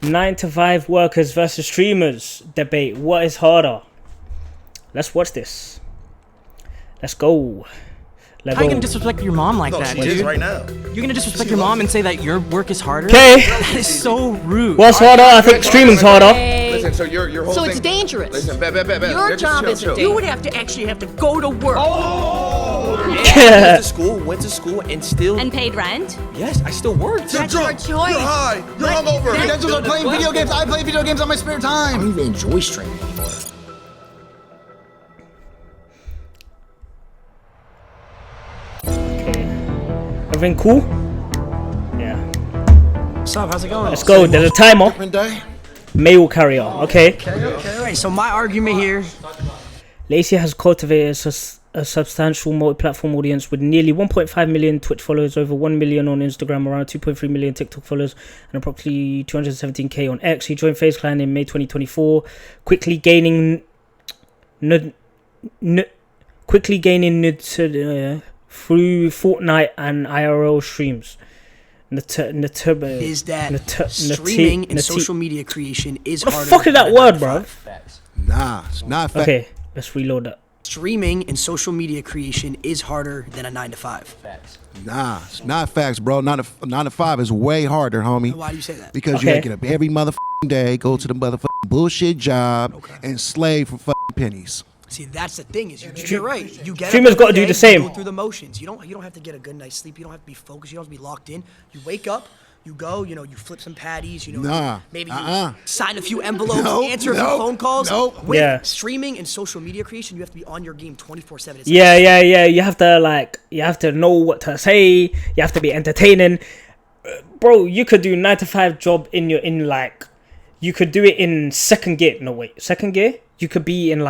9 to 5 workers versus streamers debate. What is harder? Let's watch this. Let's go. How are you gonna disrespect your mom like that, She dude? is right now. You're gonna disrespect your mom and say that your work is harder? Okay. That is so rude. What's harder? I think streaming's harder. Listen, so your whole So thing. it's dangerous. Listen, bet. Your Just job chill, isn't chill. dangerous. You would have to actually have to go to work. Went to school, and still. And paid rent? Yes, I still worked. That's your choice. You're high. You're hungover. Credentials are playing video games. I play video games on my spare I time. don't even enjoy streaming anymore. Everything cool? Yeah. What's up? How's it going? Let's go. There's a timer. Different day. Mail carrier. Okay. Alright, so my argument here. Lacey has cultivated a substantial multi-platform audience with nearly 1.5 million Twitch followers, over 1 million on Instagram, around 2.3 million TikTok followers, and approximately 217k on X. He joined FaZe Clan in May 2024, quickly gaining through Fortnite and IRL streams. Is that streaming and social media creation is What the harder. fuck is that than word, 9 to bro? 5. Nah, it's not fact. Okay, let's reload that. Streaming and social media creation is harder than a 9 to 5. Nah, it's not facts, bro. 9 to 5 is way harder, homie. Why do you say that? Because you Okay. gotta get up every motherfucking day, go to the motherfucking bullshit job, and slave for fucking pennies. See, that's the thing is you're right. You get Streamers up every gotta do day, the same. You go through the motions. You don't have to get a good night's sleep. You don't have to be focused. You don't have to be locked in. You wake up. You go, you flip some patties, Nah, maybe uh-uh. you sign a few envelopes, Nope, answer a few nope, phone calls. nope. With Yeah. streaming and social media creation, you have to be on your game 24/7. Yeah. You have to know what to say. You have to be entertaining, bro. You could do 9 to 5 job you could do it in second gear. No wait, second gear. You could be in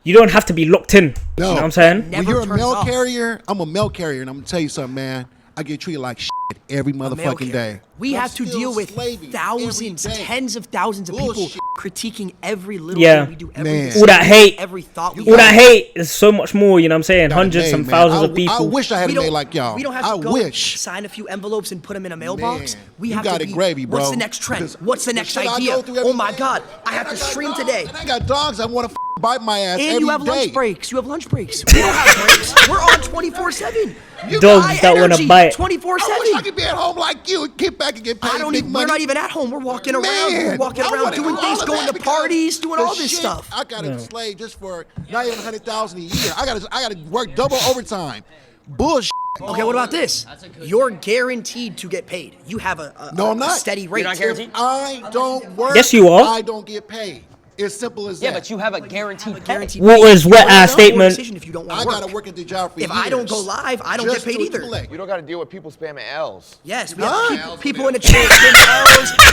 you don't have to be locked in. You know what I'm saying? When Never you're a turns mail off. carrier, I'm a mail carrier, and I'm gonna tell you something, man. I get treated like shit every Mail motherfucking carrier. day. We I'm have to still deal with slaving thousands, every day. tens of thousands of Bullshit. people critiquing every little Yeah. thing we do, every Man. decision, All that hate. every thought we All that have. hate is so much more. You know what I'm saying? Got a Hundreds name, and man. thousands of I people. wish I had We a don't- name like y'all. We don't have to I go wish. sign a few envelopes and put them in a mailbox. Man, We you have got to it be, gravy, bro. what's the next trend? Because What's the the next shit I idea? go through every Oh my day, God, I have and to got stream dogs, today. And I got dogs that want to bite my ass And every you have day. lunch breaks. You have lunch breaks. We don't have breaks. We're on 24/7. Dogs that wanna bite. 24/7. I wish I could be at home like you and get back and get paid I don't big even. money. We're not even at home. We're walking around. Man, We're walking I around wanna doing do things, all of going that to because parties, doing the all this shit stuff. I got to slave just for not even 100,000 a year. I got to work double overtime. Bullshit. Okay, what about this? You're guaranteed to get paid. You have a No, I'm not. steady rate. If I don't work, Yes, you are. I don't get paid. It's simple as that. Yeah, but you have a guaranteed pay. Guaranteed What pay. was wet You ass don't make a statement? decision if you don't want I to got to work. work at the job for If years. I don't go live, I don't Just get paid to either. collect. You don't got to deal with people spamming L's. Yes, we Huh? have people in the chat saying,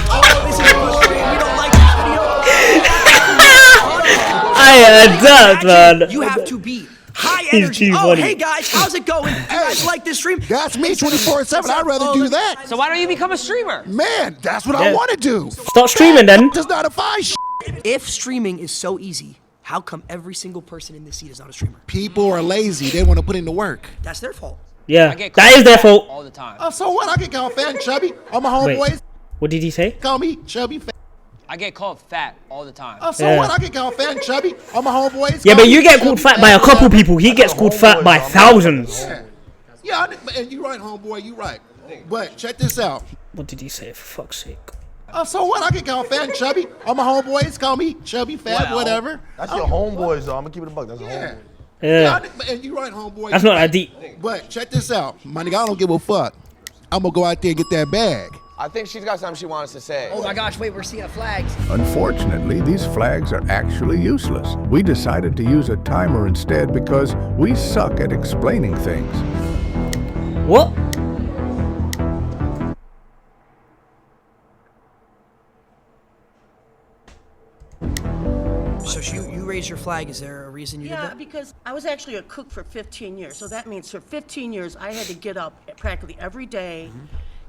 oh, this is bullshit. We don't like this video. I that man. You have to be high He's energy. too Oh, funny. hey guys, how's it going? You guys like this stream? That's me 24/7. I'd rather do that. So why don't you become a streamer? Man, that's what I Yeah. want to do. Start streaming then. Just not a fine shit. If streaming is so easy, how come every single person in this seat is not a streamer? People are lazy. They want to put in the work. That's their fault. Yeah, I get that is their fault. all the time. Oh, so what? I can call fat and chubby. All my homeboys Wait, what did he say? call me chubby fat. I get called fat all the time. Oh, so Yeah. what? I can call fat and chubby. All my homeboys. Yeah, call but you me get chubby called fat by a couple people. He gets called fat by thousands. Yeah, and you right, homeboy. You right. But check this out. What did he say? For fuck's sake. Oh, so what? I can call fat and chubby. All my homeboys call me chubby fat, whatever. That's your homeboys, though. I'm going to keep it a buck. That's a homeboy. Yeah, And you right, homeboy. that's you not right. that deep. But check this out. My nigga, I don't give a fuck. I'm going to go out there and get that bag. I think she's got something she wants to say. Oh my gosh, wait, we're seeing flags. Unfortunately, these flags are actually useless. We decided to use a timer instead because we suck at explaining things. What? So you raised your flag. Is there a reason you did Yeah, that? because I was actually a cook for 15 years. So that means for 15 years, I had to get up practically every day,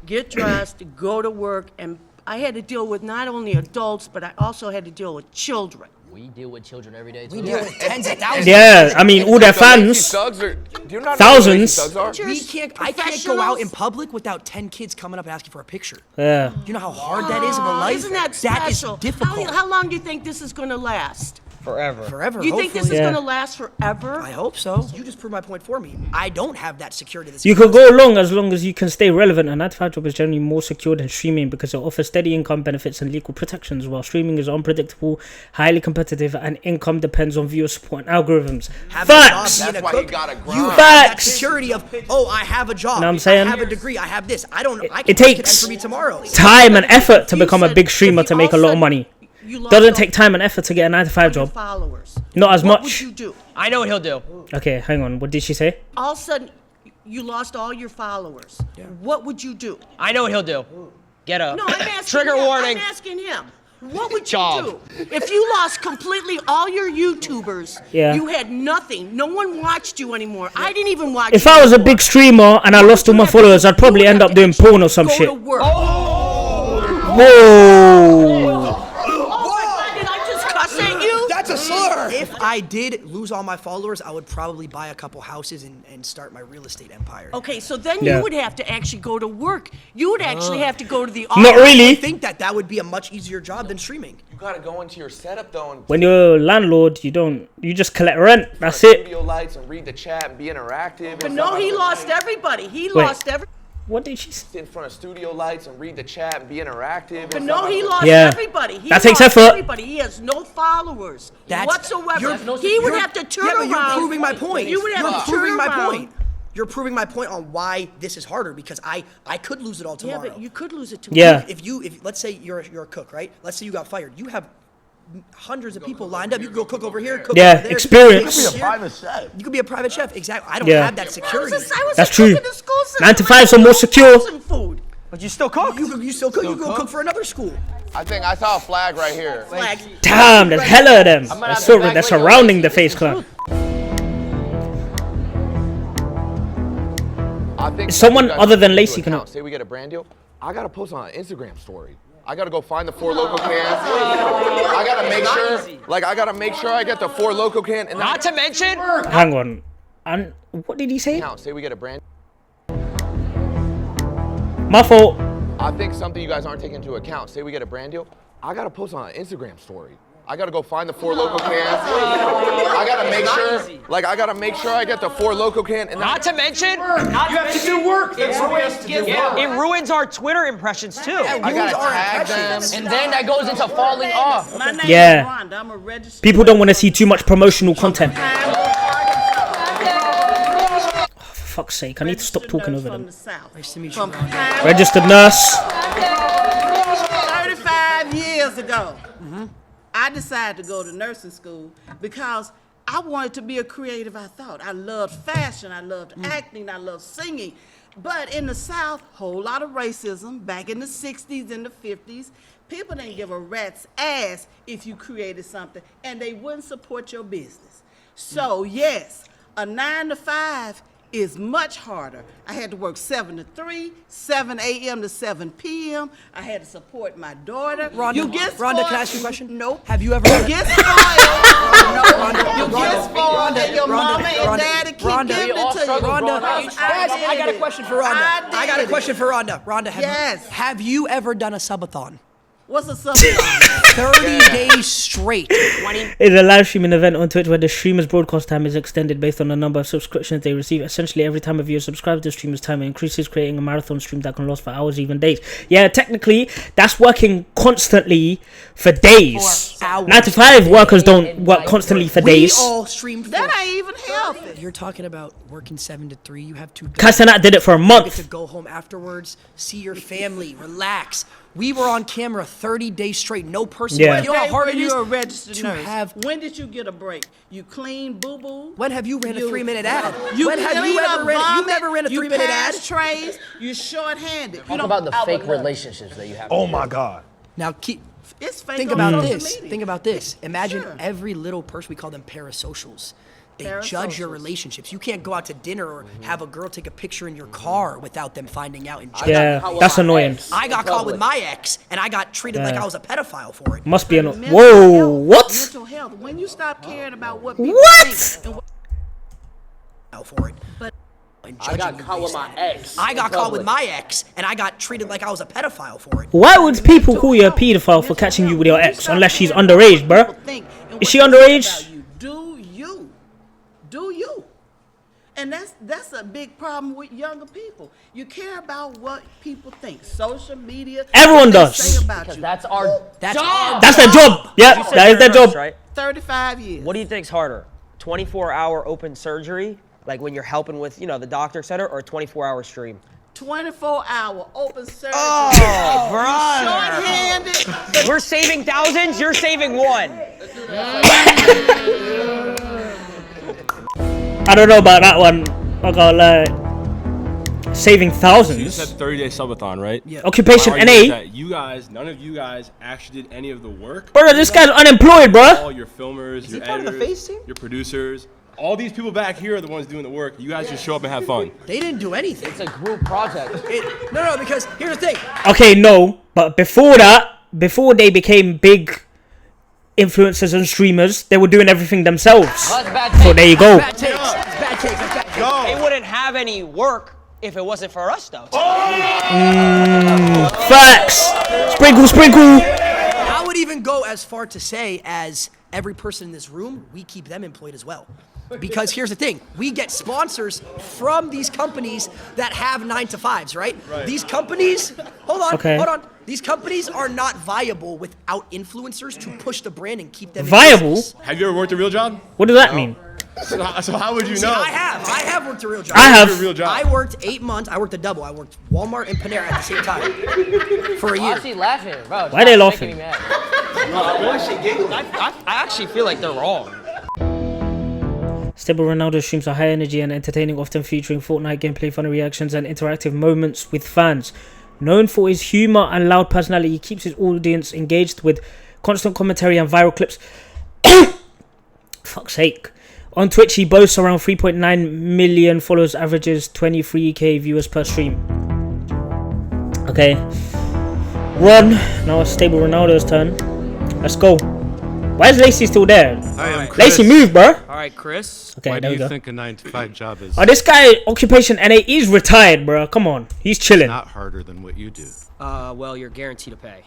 get dressed, go to work, and I had to deal with not only adults, but I also had to deal with children. We deal with children every day too. We deal with tens of thousands. Yeah, I mean, all their The lazy fans. thugs are, do you not Thousands. know who lazy thugs are? We can't. I can't go out in public without 10 kids coming up asking for a picture. Yeah. You know how hard that is of a life. Isn't that That is special? difficult. How long do you think this is going to last? Forever. Forever. You think this hopefully. is Yeah. going to last forever? I hope so. You just proved my point for me. I don't have that security. That's You could go along as long as you can stay relevant. A 9-to-5 job is generally more secure than streaming because it offers steady income benefits and legal protections, while streaming is unpredictable, highly competitive, and income depends on viewer support and algorithms. Having a job, Facts! being That's a why you cook, gotta you grind. have that Facts! security of, oh, I have a job. Know what I'm saying? I have a degree. I have this. I don't. I It can takes for me tomorrow. time and effort to You become a said big if streamer you to make a all lot of said money. you lost Doesn't all take time and effort to get a 9-to-5 your job. followers. Not as What much. would you do? I know what he'll do. Okay, hang on. What did she say? All of a sudden, you lost all your followers. What would you do? I know what he'll do. Get up. No, I'm asking Trigger him. warning. I'm asking him. What would Job. you do if you lost completely all your YouTubers? Yeah. You had nothing. No one watched you anymore. I didn't even watch. If you I was a anymore. big streamer and I lost all my followers, I'd probably end up doing porn or some Go shit. to work. Whoa! Oh, did I just cuss at you? That's a slur. If I did lose all my followers, I would probably buy a couple houses and start my real estate empire. Okay, so then Yeah. you would have to actually go to work. You would actually have to go to the office. Not I really. think that would be a much easier job than streaming. You gotta go into your setup though and When you're a landlord, you just collect rent. That's turn it. studio lights and read the chat and be interactive. But and no, stuff. he lost everybody. He Wait. lost every. What did she say? Sit in front of studio lights and read the chat and be interactive. But and no, stuff. he lost Yeah. everybody. He That takes lost effort. Everybody. He has no followers That's whatsoever. you're- He would you're- have to turn yeah, but around. you're proving my point. You would have You're to turn proving my around. point. You're proving my point on why this is harder because I could lose it all Yeah, tomorrow. but you could lose it tomorrow. Yeah. If let's say you're a cook, right? Let's say you got fired. You have hundreds of people lined up. You can go cook over here, cook Yeah, over there. experience. You could be a private chef. You could be a private chef. Exactly. I don't Yeah. have that security. I was That's a true. cook in the school system. 9 to 5 are more secure. Frozen food. But you still cook. You still cook. You go cook for another school. I think I saw a flag right here. Flag. Damn, there's hella of them. gonna They're, have to back they're link your surrounding the Lacey. Face Clan. I think Someone you guys other than need to Lacey can- account. Say we get a brand deal. I gotta post on an Instagram story. I gotta go find the 4 Loco cans. I gotta make sure, I gotta make sure I get the 4 Loco can. And Not to mention, Hang on. And what did he say? account. Say we get a brand. My fault. I think something you guys aren't taking into account. Say we get a brand deal. I gotta post on an Instagram story. I gotta go find the 4 Loco cans. I gotta make sure, I gotta make sure I get the 4 Loco can. And not to mention, You have to do work. That's what we have to do. it ruins our Twitter impressions too. I gotta tag them. And then that goes into falling off. My name Yeah. is Rhonda. I'm a registered. People don't want to see too much promotional content. Oh, for fuck's sake, I need to stop talking over from them. the South. Nice to meet you, From Rhonda. Pine- Registered nurse. 35 years ago, I decided to go to nursing school because I wanted to be a creative, I thought. I loved fashion, I loved acting, I loved singing. But in the South, whole lot of racism. Back in the 60s and the 50s, people didn't give a rat's ass if you created something, and they wouldn't support your business. So yes, a 9 to 5 is much harder. I had to work 7 to 3, 7 a.m. to 7 p.m. I had to support my daughter. Rhonda, You get Rhonda, spoiled. can I ask you a question? Nope. Have you ever? You get spoiled. No. You get spoiled Rhonda, and your mama and Rhonda, daddy keep Rhonda, giving we it all to you. Rhonda, Because guys, I got a did question it. for Rhonda. I got a did question it. for Rhonda. Rhonda, Yes. have you ever done a subathon? What's a subject? 30 days straight. It's a live streaming event on Twitch where the streamer's broadcast time is extended based on the number of subscriptions they receive. Essentially, every time a viewer subscribes to the streamer's time, it increases, creating a marathon stream that can last for hours, even days. Yeah, technically, that's working constantly for days. For hours. 9 to 5 workers don't work constantly for We days. all streamed. That for- ain't even healthy. You're talking about working 7 to 3. You have 2 dogs. Castanat did it for a You get month. to go home afterwards, see your family, relax. We were on camera 30 days straight, no person. Yeah. You know how hard it is You're a registered to nurse. have. When did you get a break? You clean boo-boo? When have you ran a 3-minute ad? You When have you clean ever up ran? You vomit, never ran a 3-minute ad. pass trays, you're short-handed. Talk about the fake relationships that you have. Oh my God. Now keep. It's fake Think on about social this. media. Think about this. Imagine Sure. every little person. We call them parasocials. They judge your relationships. You can't go out to dinner or have a girl take a picture in your car without them finding out and judging. Yeah, that's annoying. I got caught with my ex, and I got treated like I was a pedophile for it. Must be annoying. Mental Whoa, health, what? Mental health. When you stop caring about what people What? think and For it. But I got caught with my ex. I got caught with my ex, and I got treated like I was a pedophile for it. Why would people call you a paedophile for catching you with your ex unless she's underage, bro? Is she underage? Do you? And that's a big problem with younger people. You care about what people think. Social media. Everyone what they does. say about Because you. that's our job. That's their job. Yeah, You said that is their fair enough, job. right? 35 years. What do you think's harder? 24-hour open surgery, like when you're helping with, the doctor, et cetera, or 24-hour stream? 24-hour open surgery. Oh, brother. Short-handed. We're saving thousands, you're saving one. I don't know about that one. I got saving You thousands. said 30-day subathon, right? Yeah. Occupation My argument is NA. that you guys, none of you guys actually did any of the work. Bro, this guy's unemployed, bro. All your filmers, your part of the editors, face team? your producers, all these people back here are the ones doing the work. You guys just show up and have fun. They didn't do anything. It's a group project. No, because here's the thing. Okay, no, but before that, before they became big influencers and streamers, they were doing everything themselves. That's bad So take. there you go. Bad takes. It's bad takes. It's bad takes. They wouldn't have any work if it wasn't for us, though. Facts. Sprinkle, sprinkle. I would even go as far to say as every person in this room, we keep them employed as well. Because here's the thing, we get sponsors from these companies that have 9-to-5s, right? These companies, hold on. These companies are not viable without influencers to push the brand and keep them in Viable? business. Have you ever worked a real job? What does that mean? So how would you See, know? I have worked a real job. I have. A real job. I worked 8 months. I worked a double. I worked Walmart and Panera at the same time for a Why year. is he laughing, bro? Why they Stop laughing? making me mad. I actually feel like they're wrong. Stable Ronaldo streams are high energy and entertaining, often featuring Fortnite gameplay, funny reactions, and interactive moments with fans. Known for his humor and loud personality, he keeps his audience engaged with constant commentary and viral clips. Fuck's sake. On Twitch, he boasts around 3.9 million followers, averages 23k viewers per stream. Okay. Now it's Stable Ronaldo's turn. Let's go. Why is Lacey still there? Hi, I'm Chris. Lacey, move, bro. All right, Chris. Okay, Why there do we you go. think a 9-to-5 job is Oh, this guy, Occupation NA, he's retired, bro. Come on. He's chilling. not harder than what you do? Well, you're guaranteed to pay.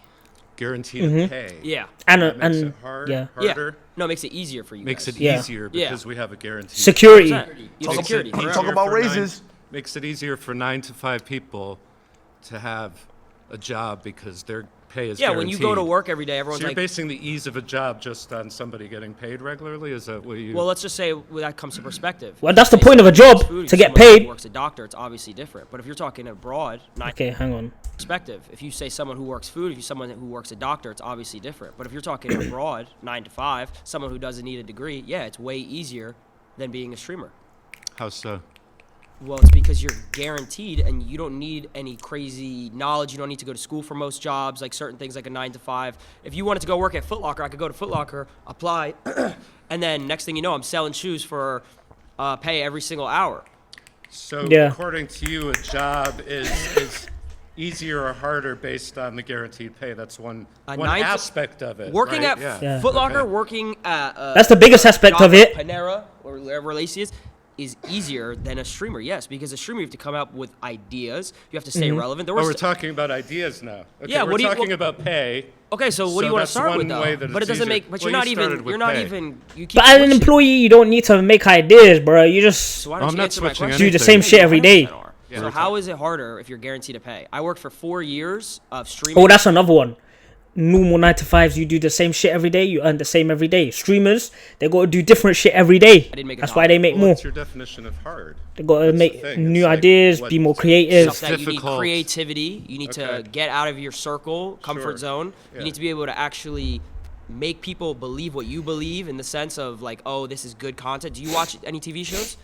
Guaranteed to pay. Yeah. And, That makes and it hard, yeah. harder. No, it makes it easier for you Makes guys. it Yeah. easier Yeah. because we have a guarantee. Security. You have security. Makes it Talk easier about for raises. Makes it easier for 9-to-5 people to have a job because their pay is Yeah, guaranteed. when you go to work every day, everyone's So you're like, basing the ease of a job just on somebody getting paid regularly? Is that what you... well, let's just say that comes to perspective. Well, that's the If point of a someone job, works food, to if get someone paid. Works a doctor, it's obviously different. But if you're talking abroad, not Okay, hang on. perspective. If you say someone who works food, if you someone who works a doctor, it's obviously different. But if you're talking abroad, 9-to-5, someone who doesn't need a degree, yeah, it's way easier than being a streamer. How so? Well, it's because you're guaranteed and you don't need any crazy knowledge. You don't need to go to school for most jobs, like certain things like a 9-to-5. If you wanted to go work at Foot Locker, I could go to Foot Locker, apply, and then next thing you know, I'm selling shoes for pay every single hour. So Yeah. according to you, a job is easier or harder based on the guaranteed pay. That's one aspect of it. Working right? at Yeah. Foot Locker, Okay. working at That's the biggest aspect job of it. like Panera or wherever Lacey is easier than a streamer. Yes, because a streamer you have to come up with ideas. You have to stay relevant. There Oh, was we're talking about ideas now. Okay, Yeah, we're what do you- talking well- about pay. Okay, so what do you want to that's start with one though? way that But it it's doesn't easier. make. But Well, you're not you even. started with You're not pay. even. You keep But as an switching. employee, you don't need to make ideas, bro. You just So why don't I'm you not answer my switching question? do the anything. same shit every day. So how is it harder if you're guaranteed to pay? I worked for 4 years of streaming. Oh, that's another one. Normal 9-to-5s, you do the same shit every day, you earn the same every day. Streamers, they got to do different shit every day. didn't make a That's dollar. why they make Well, more. what's your definition of hard? They got to That's make the thing. new It's like ideas, what- be more creative. Stuff that you need difficult. creativity. You need to Okay. get out of your circle, comfort Sure. zone. Yeah. You need to be able to actually make people believe what you believe in the sense of like, oh, this is good content. Do you watch any TV shows?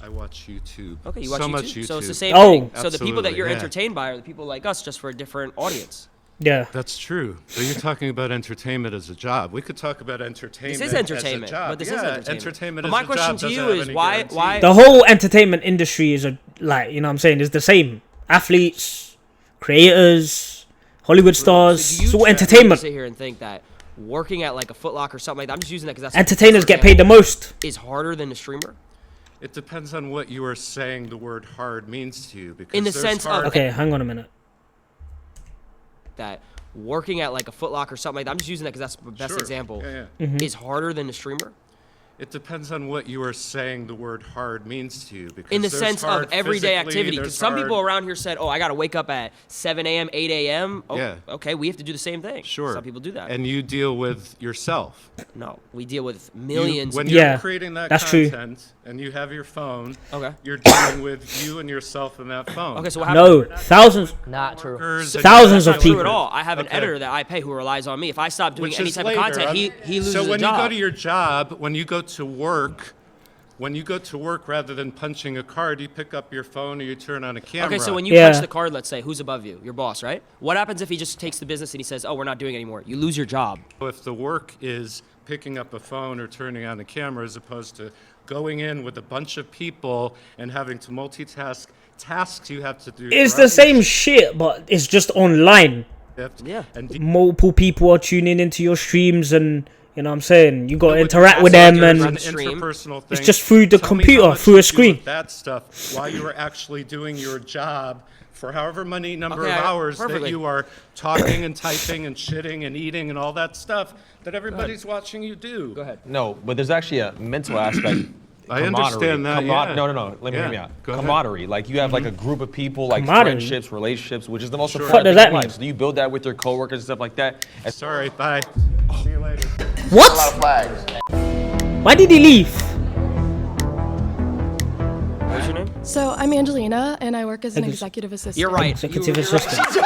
I watch YouTube. Okay, you watch so YouTube. much YouTube. So it's the same Oh. thing. So the people that Absolutely, you're yeah. entertained by are the people like us, just for a different audience. Yeah. That's true. But you're talking about entertainment as a job. We could talk about entertainment. This is entertainment, as a job. but this yeah, is entertainment. entertainment But as my a question job to you doesn't have is any why guarantee. The whole entertainment industry is like, you know what I'm saying, is the same. Athletes, creators, Hollywood stars, do you it's all try to entertainment. sit here and think that working at like a Foot Locker or something like that, I'm just using that because that's Entertainers get paid the most. Is harder than a streamer? It depends on what you are saying the word hard means to you. Because In the there's sense of- hard- Okay, hang on a minute. That working at like a Foot Locker or something like that, I'm just using that because that's the best Sure. example, Yeah, is harder than a streamer? It depends on what you are saying the word hard means to you. Because In the there's sense hard of everyday physically, activity, because there's some hard- people around here said, "Oh, I got to wake up at 7 a.m., 8 a.m." Oh, Yeah. okay, we have to do the same thing. Sure. Some people do that. And you deal with yourself. No, we deal with millions. When Yeah, you're creating that that's true. content and you have your phone, Okay. you're dealing with you and yourself in that phone. Okay, so what No, happens? thousands. Not true. Workers and Thousands your of Not true people. at all. I have an Okay. editor that I pay who relies on me. If I stop doing Which any is type later. of content, he loses So when a job. you go to your job, when you go to work, rather than punching a card, you pick up your phone or you turn on a camera. Okay, so when you Yeah. punch the card, let's say, who's above you? Your boss, right? What happens if he just takes the business and he says, "Oh, we're not doing it anymore"? You lose your job. If the work is picking up a phone or turning on a camera as opposed to going in with a bunch of people and having to multitask tasks you have to do. It's throughout the same your shit, but it's just online. shift. Yeah. And Multiple people are tuning into your streams, and you know what I'm saying, you got to But interact with that's them, an and interpersonal it's thing. just through the Tell me computer, how much through you a do screen. with that stuff while you are actually doing your job for however many number Okay, of hours perfectly. that you are talking and typing and shitting and eating and all that stuff that everybody's watching you do. Go ahead. No, but there's actually a mental aspect. I understand that, yeah. No. Let me hear me Yeah, out. go ahead. Camaraderie. Like you have like a group of people, like Camaraderie? friendships, relationships, which is the most What important does thing that in life. mean? So do you build that with your coworkers and stuff like that? Sorry, bye. See you later. What? Flags. Why did he leave? What's your name? So I'm Angelina, and I work as an executive assistant. You're right. Executive You're right. assistant.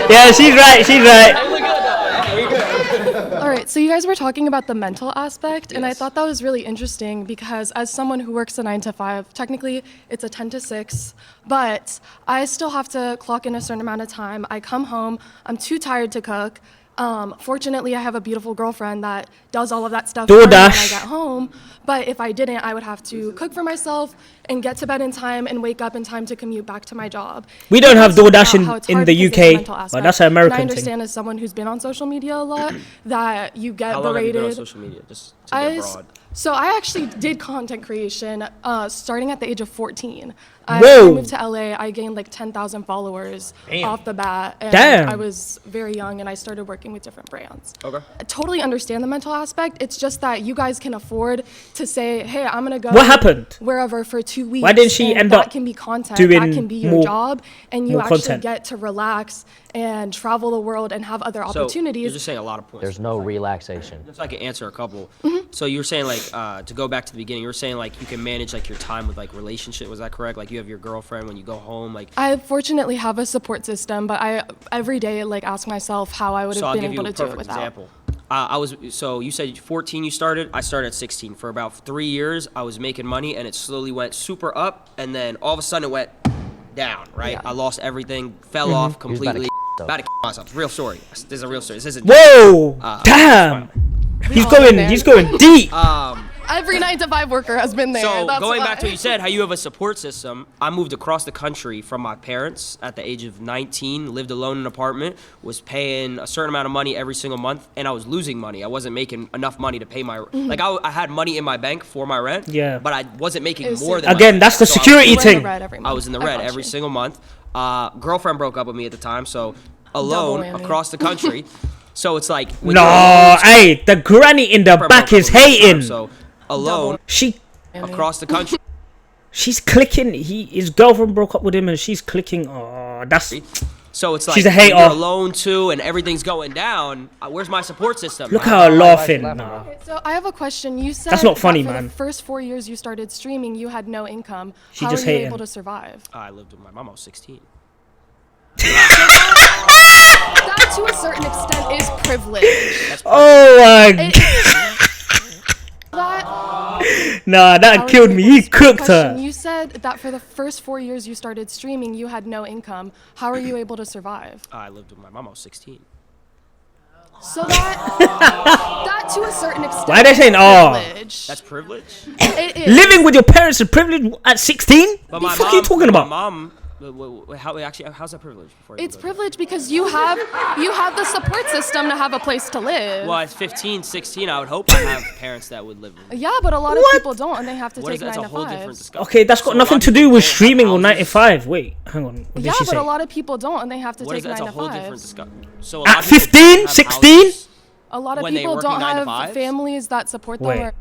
Yeah, she's right. She's right. All right, so you guys were talking about the mental aspect, and I thought that was really interesting because as someone who works a 9 to 5, technically it's a 10 to 6, but I still have to clock in a certain amount of time. I come home, I'm too tired to cook. Fortunately, I have a beautiful girlfriend that does all of that stuff for me when I DoorDash. get home. But if I didn't, I would have to cook for myself and get to bed in time and wake up in time to commute back to my job. We don't You have guys talked DoorDash about how it's in hard the because of UK, mental but aspect. that's an American And I thing. understand as someone who's been on social media a lot that you get How long have you berated. been on social media? Just to get broad. So I actually did content creation starting at the age of 14. I Whoa. moved to LA. I gained like 10,000 followers off the bat. And Damn. I was very young and I started working with different brands. Okay. I totally understand the mental aspect. It's just that you guys can afford to say, hey, I'm going to go What happened? wherever for 2 weeks. Why didn't she and end that up can be content. doing That can be your more- job. And you more actually content? get to relax and travel the world and have other So you're opportunities. just saying a lot of points. There's no relaxation. Just so I can answer a couple. Mm-hmm. So you were saying like to go back to the beginning, you were saying like you can manage like your time with like relationship. Was that correct? Like you have your girlfriend when you go home. Like I fortunately have a support system, but I every day like ask myself how I would so have I'll been give you able a to do it perfect without. example. So you said 14 you started. I started at 16. For about 3 years, I was making money, and it slowly went super up, and then all of a sudden it went down. Right? Yeah. I lost everything, fell Mm-hmm. off He was about to completely. yourself. About to myself. It's a real story. This is a real story. This isn't. Whoa! Damn! He's all been going. there. He's going deep. Every 9 to 5 worker has been there. So That's going why. back to what you said, how you have a support system. I moved across the country from my parents at the age of 19, lived alone in an apartment, was paying a certain amount of money every single month, and I was losing money. I wasn't making enough money to pay my like I had money in my bank for my rent. Yeah. But I wasn't making It was more than Again, my that's the so I was- security You were in the thing. red every I month. was in the I red got every you. single month. Girlfriend broke up with me at the time, so alone whammy. across the country. So it's like when No, you're alone, hey, the granny in the girlfriend back broke is up with me at the time, hating. So alone across the country. She's clicking. His girlfriend broke up with him, and she's clicking. Oh, that's. So it's like She's a when hater. you're alone too, and everything's going down. Where's my support system? Look at her laughing. Nah. Okay, so I have a question. You said That's not funny, that for man. the first 4 years you started streaming, you had no income. She How just are you hating. able to survive? I lived with my mom. I was 16. That, to a certain extent, is privilege. Oh my It- god. that Nah, that killed me. He cooked her. You said that for the first 4 years you started streaming, you had no income. How are you able to survive? I lived with my mom. I was 16. So that to a certain extent. Why are they saying, privilege. That's privilege? It is. Living with your parents is privilege at 16? But What the fuck are you talking about? My mom, how's that privilege? It's privilege because you have the support system to have a place to live. Well, at 15, 16, I would hope I have parents that would live with me. Yeah, but a lot of people don't, and they have to take 9 to 5. Okay, that's got nothing to do with streaming or 9 to 5. Wait, hang on. What did Yeah, she but say? a lot of people don't, and they have to What take is that? 9 That's to a 5. whole different discussion. So At 15, 16? A lot of when they people working don't 9 to have 5s? families that support them. Wait. Or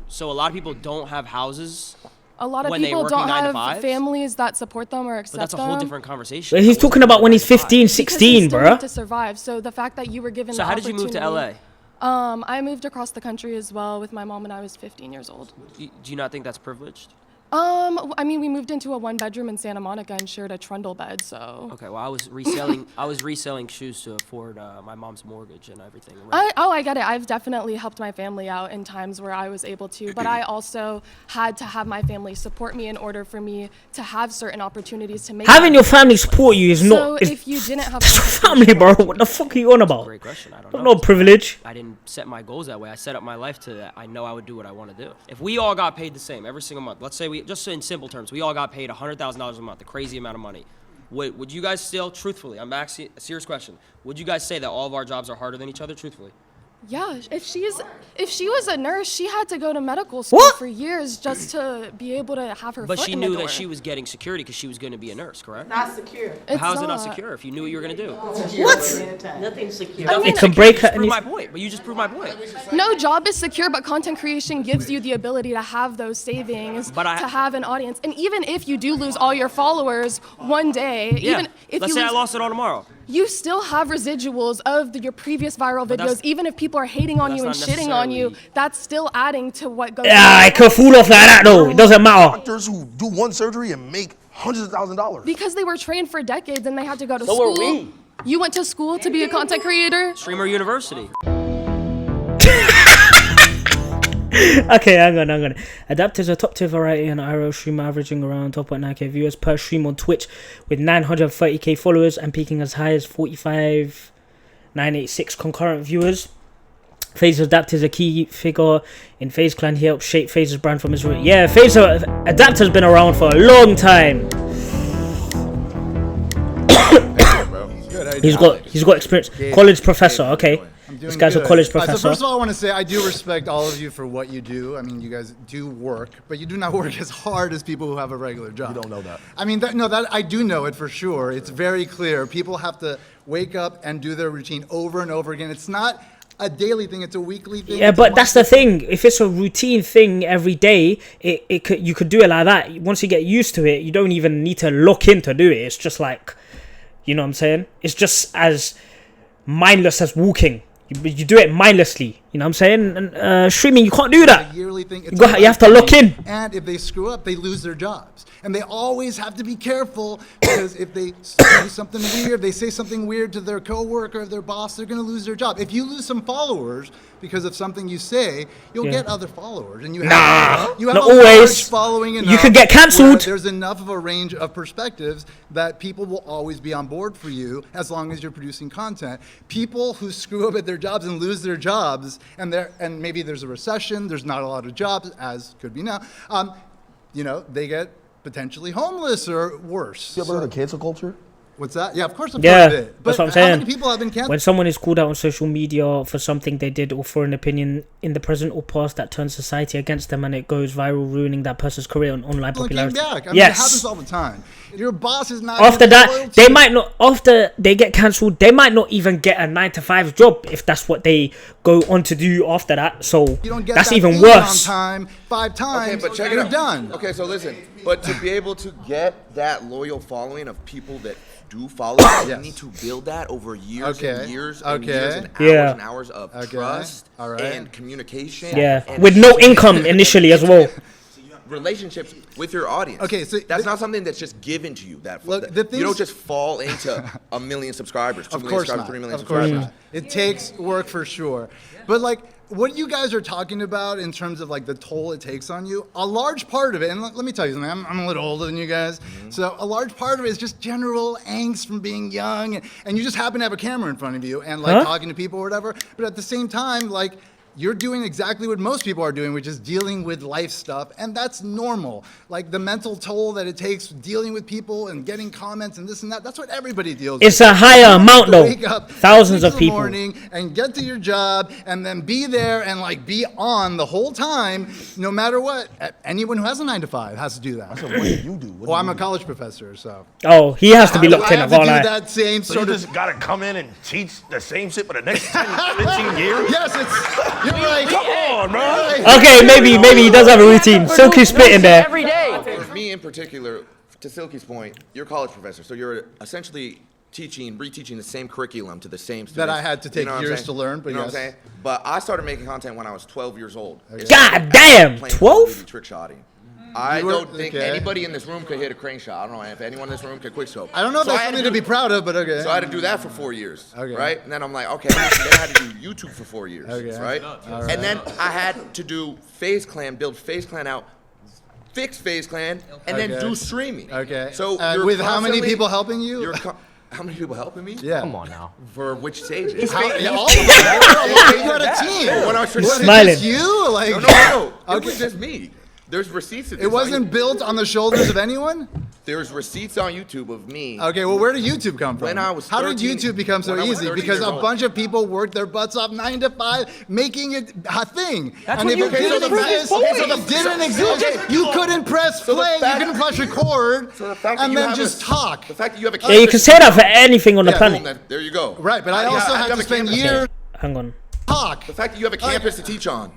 So a lot of people don't have houses. a lot of when they people working don't 9 to have 5s? families that support them or accept But that's a them. whole different conversation. He's talking about when he's 15, Because 16, they still bruh. need to survive. So the fact that you were given So the how did you move to LA? I moved across the country as well with my mom when I was 15 years old. Do you not think that's privileged? I mean, we moved into a 1-bedroom in Santa Monica and shared a trundle bed, so. Okay, well, I was reselling shoes to afford my mom's mortgage and everything. I get it. I've definitely helped my family out in times where I was able to, but I also had to have my family support me in order for me to have certain opportunities to make. Having your family support you is So not. if you didn't have family, bro, what the fuck are you on about? Great question. I don't That's know. not privilege. I didn't set my goals that way. I set up my life to that. I know I would do what I want to do. If we all got paid the same every single month, let's say just in simple terms, we all got paid $100,000 a month, a crazy amount of money. Would you guys still, truthfully, I'm asking a serious question, would you guys say that all of our jobs are harder than each other, truthfully? Yeah, if she was a nurse, she had to go to medical school for years just to be able to have her But foot she in the knew door. that she was getting security because she was going to be a nurse, correct? Not secure. How is it not not. secure if you knew what you were going to do? Nothing secure. I mean, It can break her. Prove my point, but you just proved my point. No job is secure, but content creation gives you the ability to have those savings, But to have an audience. And even if you do lose all your followers one day, Yeah. even if Let's you say I lose, lost it all tomorrow. you still have residuals of your previous viral But that's- videos. Even if people are hating on you and that's not shitting on you, necessarily- that's still adding to what goes Yeah, I could fool off like that though. It doesn't matter. Doctors who do one surgery and make hundreds of $1,000s. because they were trained for decades and they had to go to So school. were we. You went to school to be a content creator? Streamer University. Okay, hang on. Adapt is a top tier variety and IRL streamer averaging around 12.9k viewers per stream on Twitch with 930k followers and peaking as high as 45,986 concurrent viewers. FaZe Adapt is a key figure in FaZe Clan. He helped shape FaZe's brand from his root. Yeah, FaZe Adapt has been around for a long time. He's got experience. College professor. Okay, this guy's a college professor. So first of all, I want to say I do respect all of you for what you do. I mean, you guys do work, but you do not work as hard as people who have a regular job. You don't know that. I mean, that I do know it for sure. It's very clear. People have to wake up and do their routine over and over again. It's not a daily thing; it's a weekly thing. Yeah, It's a but that's the monthly thing. If it's a routine thing every day, you could do it like that. Once you get used to it, you don't even need to lock in to do it. It's just like, you know what I'm saying? It's just as mindless as walking. You do it mindlessly. You know what I'm saying? And streaming, you can't do that. A yearly thing. You have to lock in. And if they screw up, they lose their jobs. And they always have to be careful because if they do something weird, they say something weird to their coworker or their boss, they're going to lose their job. If you lose some followers because of something you say, you'll get other followers. And you have not a always. large following enough You could get cancelled. where there's enough of a range of perspectives that people will always be on board for you as long as you're producing content. People who screw up at their jobs and lose their jobs, and maybe there's a recession, there's not a lot of jobs, as could be now, they get potentially homeless or worse. You ever heard of cancel culture? What's that? Yeah, of course I've Yeah, heard of it. that's what I'm How saying. many people have been canceled? When someone is called out on social media for something they did or for an opinion in the present or past that turns society against them and it goes viral, ruining that person's career and online People popularity. came back. I mean, Yes. it happens all the time. Your boss is not. After gonna be loyal that, to they you. might not. After they get cancelled, they might not even get a 9-to-5 job if that's what they go on to do after that. So You don't get that's that even email worse. on time 5 times. Okay, but check it you're out. done. Okay, so listen, but to be able to get that loyal following of people that do follow, you Yes. need to build that over years Okay. and years and Okay. years and hours Yeah. and hours of Okay. trust All right. and communication. Yeah, and with no income initially as well. relationships with your audience. Okay, so that's not something that's just given to you. Look, That the you things- don't just fall into 1 million subscribers, 2 Of million course subscribers, not. 3 million Of course subscribers. not. It takes work for sure. But like what you guys are talking about in terms of like the toll it takes on you, a large part of it, and let me tell you something, I'm a little older than you guys, so a large part of it is just general angst from being young, and you just happen to have a camera in front of you and like talking to people or whatever, but at the same time, like, you're doing exactly what most people are doing, which is dealing with life stuff, and that's normal. Like the mental toll that it takes dealing with people and getting comments and this and that, that's what everybody deals with. It's a higher amount To though. wake up Thousands 6 of in the people. morning and get to your job and then be there and like be on the whole time, no matter what. Anyone who has a 9 to 5 has to do that. So what do you do? Well, I'm a college professor, so. Oh, he has to be locked I in. have I to can't do lie. that same So you sort of. just gotta come in and teach the same shit for the next 10, 15 years? Yes, you're right. Come on, bro. Okay, maybe he does have a routine. Silky spit in there. Every day. For me in particular, to Silky's point, you're a college professor, so you're essentially reteaching the same curriculum to the same students. That I had to take what I'm years saying? to learn, but you know what I'm yes. saying? But I started making content when I was 12 years old. It God started damn, playing 12? Call of Duty trick shotting. I don't think anybody in this room could hit a crane shot. I don't know if anyone in this room could quick scope. I don't know if So that's I had something to be proud of, but okay. So I had to do that for 4 years, Okay. right? And then I'm like, okay. Then I had to do YouTube for 4 years, Okay. right? All right. And then I had to do FaZe Clan, build FaZe Clan out, fix FaZe Clan, and then Okay. do streaming. Okay. So And you're with how many constantly- people helping you? How many people helping me? Yeah. Come on now. For which stages? All of them. You had a team. When I was Was it Smiling. just you? Like, no. It Okay. was just me. There's receipts of this. It wasn't built on the shoulders of anyone? There's receipts on YouTube of me. Okay, well, where did YouTube come from? When I was How did 13 YouTube become so when I was easy? 13 Because years a old. bunch of people worked their butts off 9 to 5, making it a thing. That's and what if you it did didn't in the exist, first if place. it didn't exist, you couldn't press So the play, you fact- couldn't press record, So the fact that and you then have just a- talk. The fact that you have a Yeah, you can say that for anything on the Yeah, planet. Boom, there you go. Right, but I also had to spend years Hang on. talk. The fact that you have a campus to teach on.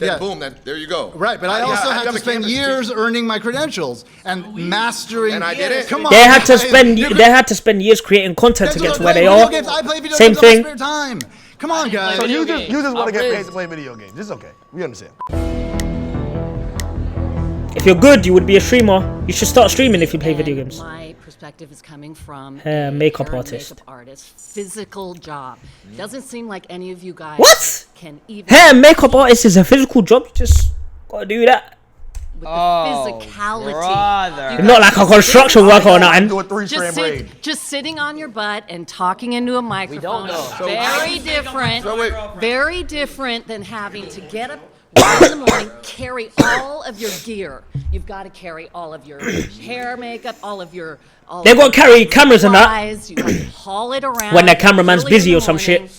Then Yeah. boom, there you go. Right, but I also had have to a spend campus to years teach. earning my credentials and mastering. And I did it. Come on, They had to guys. spend years creating content to That's get what to I'm where they playing are. video games. I play video Same games in my thing. spare time. Come on, guys. So you Video just want to games. get paid to play video games. It's okay. We understand. If you're good, you would be a streamer. You should start streaming if you play video games. My perspective is coming from Hair a makeup hair and artist. makeup artist, physical job. Doesn't seem like any of you guys What? can even Hair and makeup artist is a physical job. You just gotta do that. with the physicality. brother. You You're not guys like a construction worker or nothing. Do a 3-strand braid. just sitting on your butt and talking into a microphone. know. is Very different. So wait. Very different than having to get up 1 in the morning, carry all of your gear. You've got to carry all of your hair, makeup, all of your. They gotta carry cameras and that. supplies. You have to haul it around. When the cameraman's early in busy the or some shit. morning.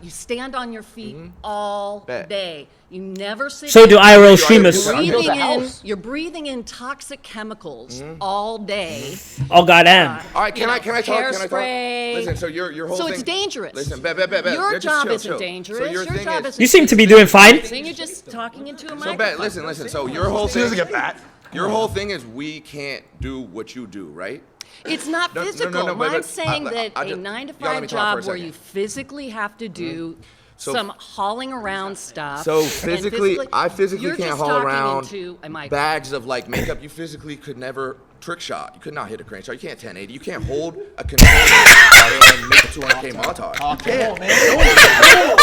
You stand on your feet all Bet. day. You never sit. So do down. IRL streamers. You're breathing in toxic chemicals all day. Oh goddamn. All right, can I talk? Hairspray. Listen, so your whole So thing. it's dangerous. Listen, bet. Your Just job chill, isn't chill. dangerous. So your Your thing job is. isn't. You seem to be doing fine. You're just talking into a So microphone. bet. Listen. So your whole She thing. doesn't get fat. Your whole thing is we can't do what you do, right? It's not No, no, physical. but- I'm saying that I a just- 9 to you gotta let 5 me talk for a job where second. you physically have to do So- some hauling around stuff. So and I physically you're can't just haul talking around into a microphone. bags of like makeup. You physically could never trick shot. You could not hit a crane shot. You can't 1080. You can't hold a controller and make a 200K montage. You can't.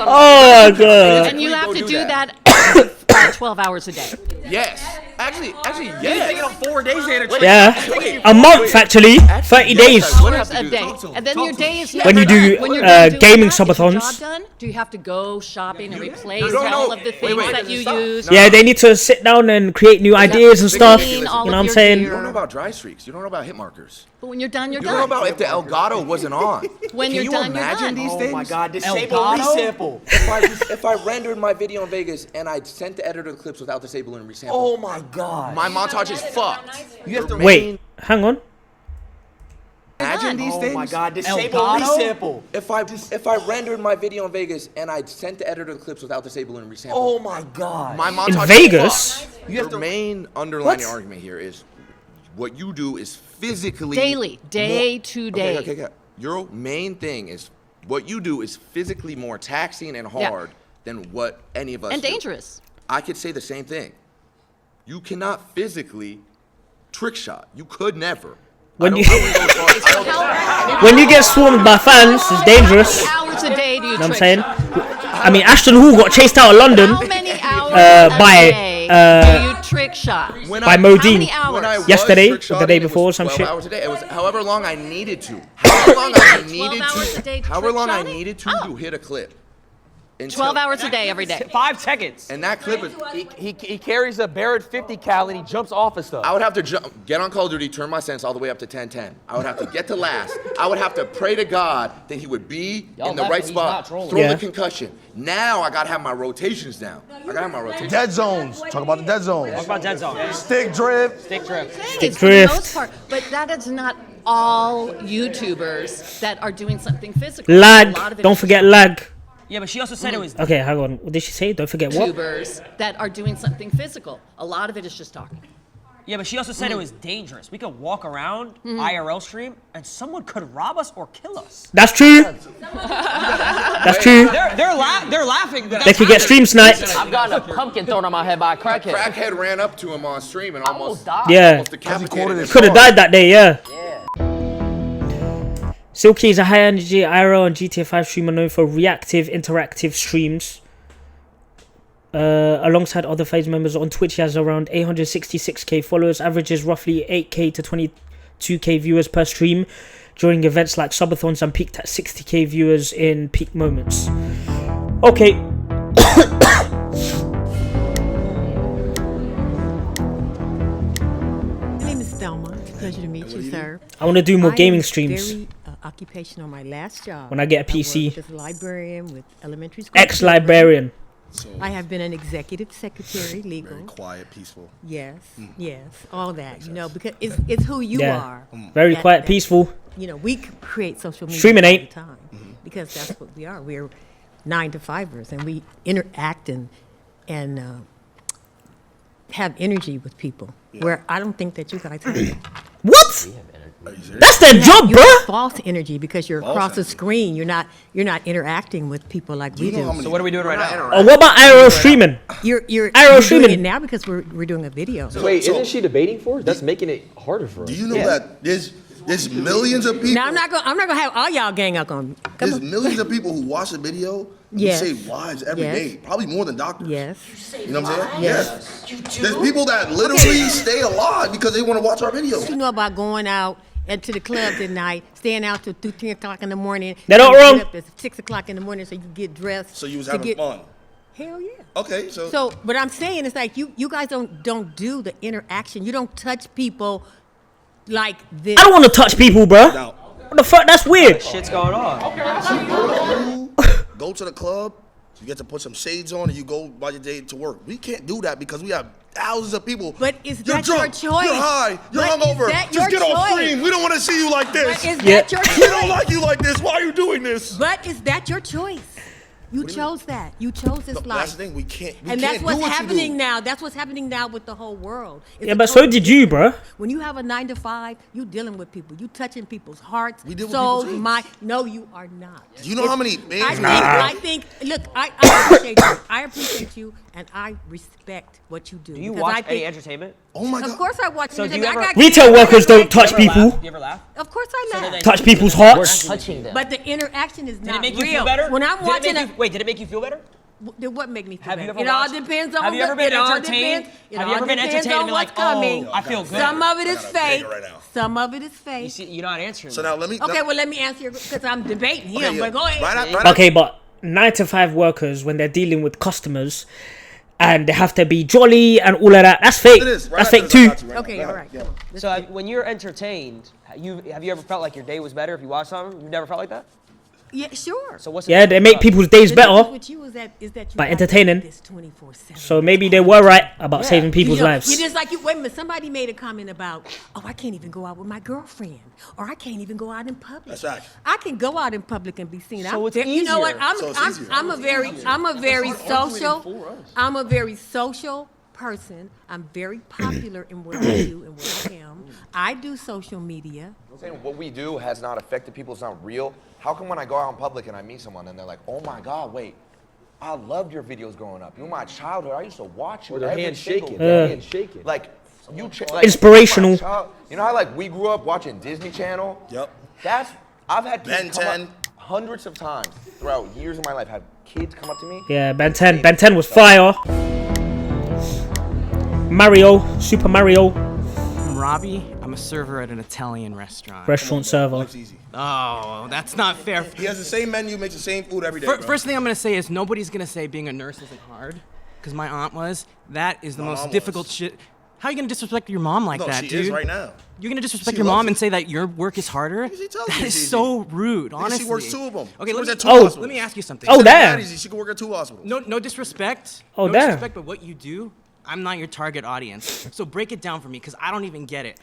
Oh god. And you have to do do that. that 12 hours a day. Yes. Actually, Taking yes. them 4 days to hit a trick. Yeah. A month actually. 30 days. Hours a day. And then your day is When you do, when you're done doing gaming that, is your subathons. job done? Do you have to go shopping and replace No, all of the things wait. that you use? Yeah, they need to sit down and create new ideas and stuff. Clean You all know of what I'm your saying? You don't know about dry streaks. You don't know about hit markers. But when you're done, you're You don't know done. about if the Elgato wasn't on. When Can you're you done, you're imagine done. these Oh things? my God, disable Elgato? resample. If I rendered my video in Vegas and I sent the editor the clips without disabling and resample, Oh my God. my montage is fucked. You have to Wait, hang on. Imagine these Oh things. my God, disable resample. If I rendered my video in Vegas and I sent the editor the clips without disabling and resample, Oh my God. my montage is Vegas? fucked. Your main underlying argument here is what you do is physically Daily, day more- to day. Okay. Your main thing is what you do is physically more taxing and Yeah. hard than what any of us And do. dangerous. I could say the same thing. You cannot physically trick shot. You could never. When you when you get swarmed by fans, it's dangerous. How many hours a day do you You know what I'm trick saying? shot? I mean, Ashton Hall got chased out of London How many hours a day do you trick shot? by Modine How many hours? yesterday or the day before or some 12 shit. hours a day. It was however long I needed to. However long I needed 12 hours a day to. However long I trick-shotting? needed to hit a clip. 12 hours a day, every day. 5 seconds. And that clip is. He carries a Barrett 50 cal and he jumps off of stuff. I would have to get on Call of Duty, turn my sense all the way up to 1010. I would have to get to last. I would have to pray to God that he would be Y'all in the right laughing, he's spot, not trolling. throw Yeah. the concussion. Now I gotta have my rotations down. I gotta have my rotations. Dead zones. Talk about the dead zones. Talk about dead zone. Stick drift. Stick drift. Things, for the most part, but that is not all YouTubers that are doing something physical. A Lag. lot of it Don't is forget lag. Yeah, but she also said it was. Okay, hang on. What did she say? Don't forget what? YouTubers that are doing something physical. A lot of it is just talking. Yeah, but she also said it was dangerous. We could walk around IRL stream and someone could rob us or kill us. That's true. That's true. They're laughing. They could get stream sniped. I've gotten a pumpkin thrown on my head by a crackhead. Crackhead ran up to him on stream and almost Yeah. almost decapitated him. Could have died that day, yeah. Silky is a high energy IRL and GTA 5 streamer known for reactive, interactive streams. Alongside other FaZe members on Twitch, he has around 866k followers, averages roughly 8k to 22k viewers per stream during events like subathons, and peaked at 60k viewers in peak moments. Okay. My name is Thelma. It's a pleasure to meet you, sir. I want to do more I gaming am streams. Very occupational on my last job. When I get a I PC. worked as a librarian with elementary school. Ex-librarian. I have been an executive secretary, legal. Very quiet, peaceful. Yes, yes, all that. You know, because it's who you Yeah. are. Very that- quiet, that- peaceful. You know, we create social media Streaming all ain't. the time because that's what we are. We're 9-to-5ers, and we interact and have energy with people. Where I don't think that you guys have. What? That's their job, you bruh. have false energy because you're across the screen. You're not interacting with people like we do. So what are we doing right now? Oh, what about IRL streaming? You're IRL doing streaming. it now because we're doing a video. Wait, isn't she debating for us? That's making it harder for us. Do you know that there's millions of people? Now I'm not gonna have all y'all gang up on me. There's millions of people who watch the video. Yes. Who save lives every Yes. day. Probably more than doctors. Yes. You know what I'm saying? Yes. There's people that literally stay alive because they want to watch our videos. You know about going out and to the clubs at night, staying out till 2, 3 o'clock in the morning. They're not You wrong. get up at 6 o'clock in the morning so you can get dressed. So you was to having get- fun. Hell yeah. Okay, so So, but I'm saying it's like you guys don't do the interaction. You don't touch people like this. I don't want to touch people, bruh. What the fuck? That's weird. Shit's going on. go to the club, you get to put some shades on, and you go by your day to work. We can't do that because we have thousands of people. But is You're that drunk, your choice? You're high. You're But is hungover. that Just your get off choice? screen. We don't want to see you like this. But is that your We don't choice? like you like this. Why are you doing this? But is that your choice? You chose that. You chose this life. That's the thing. We can't. We And can't that's what's do what happening you do. now. That's what's happening now with the whole world. It's Yeah, a but so total did you, bruh. When you have a 9-to-5, you dealing with people. You touching people's hearts, We deal with souls, people too. mind. No, you are not. Do you know how many things? I think. Look, I appreciate you. I appreciate you, and I respect what you do. Do you because watch I any think, entertainment? Oh my Of course, I watch. So do you entertainment. I ever- got Retail kids. workers don't touch Do you ever people. laugh? Do you ever laugh? Of course, I laugh. Touch people's hearts. Touching them. But the interaction is Did not it make real. you feel better? When I'm Did it watching make you- wait, did it make you feel better? Then what make me feel Have you better? ever It all watched- depends on have you ever been it all entertained? depends- it Have you all ever been depends entertained on and been what's like, coming. oh, I feel good? Some of it is I got a fake. banger right now. Some of it is You fake. see, you're not answering. So me. now let me. Okay, well let me answer because I'm debating him. Okay, But go ahead. right Okay, but 9-to-5 workers, when they're dealing with customers and they have to be jolly and all of that, that's fake. It is. Right That's after fake this, I too. got you right Okay, now. all right. Come on. So when you're entertained, have you ever felt like your day was better if you watched something? You've never felt like that? Yeah, sure. So what's Yeah, they make people's days The better difference with you is that you by got entertaining. this 24/7. So maybe they were right about saving people's You know, lives. You're just like you. Wait a minute. Somebody made a comment about, oh, I can't even go out with my girlfriend, or I can't even go out in public. That's right. I can go out in public and be seen. So it's You know what? easier. So it's easier. I'm a very social. I'm a very social person. I'm very popular in what I do and what I am. I do social media. I'm saying what we do has not affected people. It's not real. How come when I go out in public and I meet someone and they're like, "Oh my God, wait, I loved your videos growing up. You were my childhood. I used to watch you. Or their every hands single shaking. day. Their hands shaking. Like, like Inspirational. my child- You know how like we grew up watching Disney Channel? Yep. I've had kids Ben come 10. up hundreds of times throughout years of my life. Had kids come up to me. Yeah, Ben 10. Ben 10 was fire. Mario, Super Mario. I'm Robbie. I'm a server at an Italian restaurant. Restaurant server. Life's easy. Oh, that's not fair. He has the same menu, makes the same food every day. First thing I'm gonna say is nobody's gonna say being a nurse isn't hard, because my aunt was. That is the My most mom difficult was. shit. How are you gonna disrespect your mom like No, that, she dude? is right now. You're gonna disrespect She your loves mom it. and say that your work is harder? She tells That me is it's so easy. rude, Nigga, honestly. She works 2 of them. Okay, She let works me, at 2 Oh. hospitals. let me ask you something. Oh, She damn. said she could work at 2 hospitals. No disrespect. Oh, no damn. disrespect, but what you do, I'm not your target audience. So break it down for me, because I don't even get it.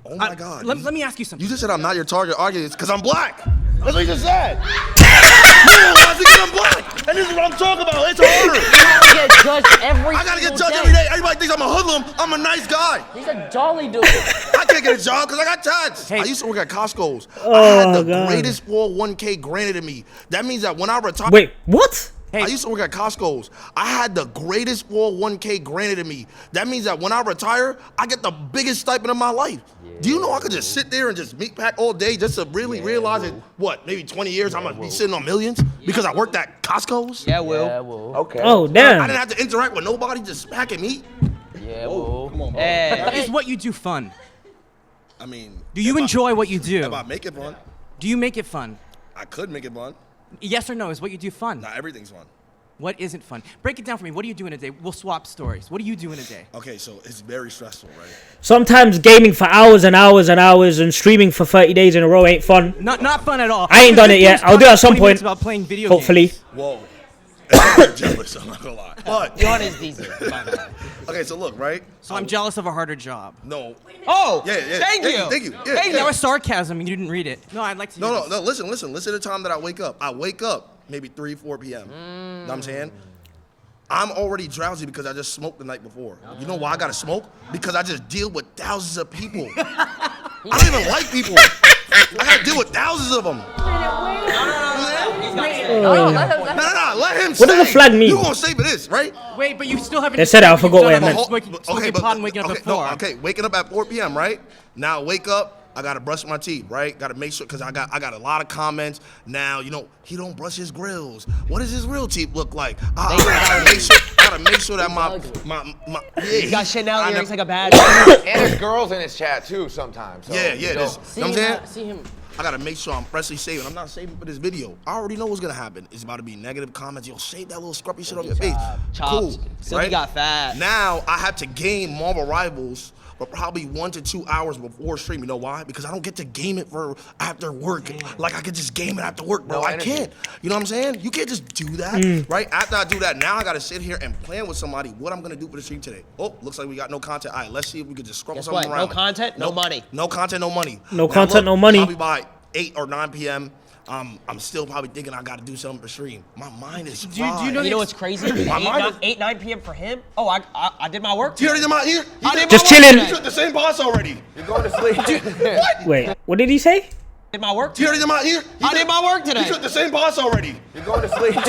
Oh my God. Let me ask you something. You just said I'm not your target audience because I'm black. That's what you just said. You realize because I'm black. And this is what I'm talking about. It's harder. You get judged every I gotta get single judged day. every day. Everybody thinks I'm a hoodlum. I'm a nice guy. He's a jolly dude. I can't get a job because I got taxed. I used to work at Costco's. I Oh, had the God. greatest 401k granted to me. That means that when I retire. Wait, what? I used to work at Costco's. I had the greatest 401k granted to me. That means that when I retire, I get the biggest stipend of my life. Do you know I could just sit there and just meat pack all day just to really realize that, what, maybe 20 years I'm gonna be sitting on millions because I worked at Costco's? Yeah, Will. Okay. Oh, damn. I didn't have to interact with nobody, just packing meat. Yeah, Will. Come on, bro. Is what you do fun? I mean, Do you enjoy what you do? if I make it fun, Do you make it fun? I could make it fun. Yes or no? Is what you do fun? Not everything's fun. What isn't fun? Break it down for me. What do you do in a day? We'll swap stories. What do you do in a day? Okay, so it's very stressful, right? Sometimes gaming for hours and hours and hours and streaming for 30 days in a row ain't fun. Not fun at all. I ain't done it yet. I'll do it at some 20 minutes point. About playing video Hopefully. games. Whoa. I'm jealous, I'm not gonna lie. But Yawn is easy. okay, so look, right? So I'm jealous of a harder job. No. Oh, Yeah, yeah. Thank you. Thank you. Yeah, Hey, yeah. that was sarcasm. You didn't read it. No, I'd like to. hear No, this. no, no. Listen. Listen to the time that I wake up. I wake up maybe 3, 4 p.m. Know what I'm saying? I'm already drowsy because I just smoked the night before. You know why I gotta smoke? Because I just deal with thousands of people. I don't even like people. I gotta deal with thousands of them. No, let him say. What does the flag mean? You gonna say for this, right? Wait, but you still haven't. They said it, I forgot what it You've done meant. Smoking pot and waking up at 4. Okay, waking up at 4 p.m., right? Now wake up, I gotta brush my teeth, right? Gotta make sure, cause I got a lot of comments. Now, you know, he don't brush his grills. What does his real teeth look like? I gotta make sure that my yeah. He got Chanel I earrings know- like a bad. And there's girls in his chat too sometimes. So Yeah, you this, know. you know what I'm saying? See him. I gotta make sure I'm freshly saving. I'm not saving for this video. I already know what's gonna happen. It's about to be negative comments. Yo, shave that little scruffy shit off your face. Cool. Still he got fat. Now I have to game Marvel Rivals for probably 1 to 2 hours before stream. You know why? Because I don't get to game it for after work. Like I could just game it after work, bro. No I energy. can't. You know what I'm saying? You can't just do that, right? After I do that, now I gotta sit here and plan with somebody what I'm gonna do for the stream today. Oh, looks like we got no content. All right, let's see if we can just scrub Guess something what? around. No content, no money. No content, no money. No Now, content, no look, money. Probably by 8 or 9 p.m. I'm still probably thinking I gotta do something for stream. My mind is Do you know what's crazy? My mind 9 p.m. for him? Oh, I did my work. You already did my ear? I did Just my work chilling. You today. took the same boss already. You're going to sleep. What? Wait, what did he say? Did my work. You already did my ear? I did my work today. You took the same boss already. You're going to sleep. What?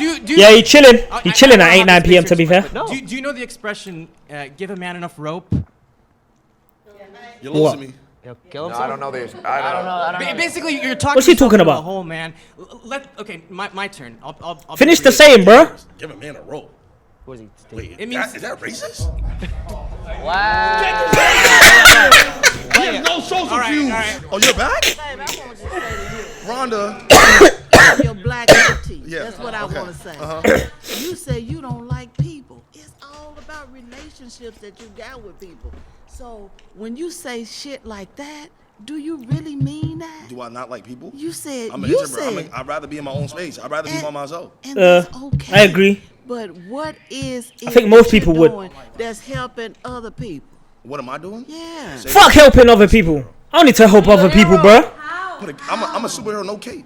Yeah, he chilling. He chilling at 8, 9 p.m. to be fair. Do you know the expression, give a man enough rope? You're What? losing me. Kill him. I don't know this. I don't know. Basically, you're talking. What's he yourself talking into about? A whole man. Okay, my turn. I'll be Finish the brief. saying, bro. Give a man a rope. What is he? Wait, It means- is that racist? Wow. He has no social All right, cues. all right. Oh, you're back? Babe, I want to say to Rhonda. you, your black auntie. Yeah, That's what okay. I want to say. Uh-huh. You say you don't like people. It's all about relationships that you got with people. So when you say shit like that, do you really mean that? Do I not like people? You said I'm an you introvert. said. I'd rather be in my own space. I'd rather be by myself. And that's okay. I agree. But what is it think most that you're people would. doing that's helping other people? What am I doing? Yeah. Fuck helping other people. I don't need to help other people, bro. I'm a superhero, no cape.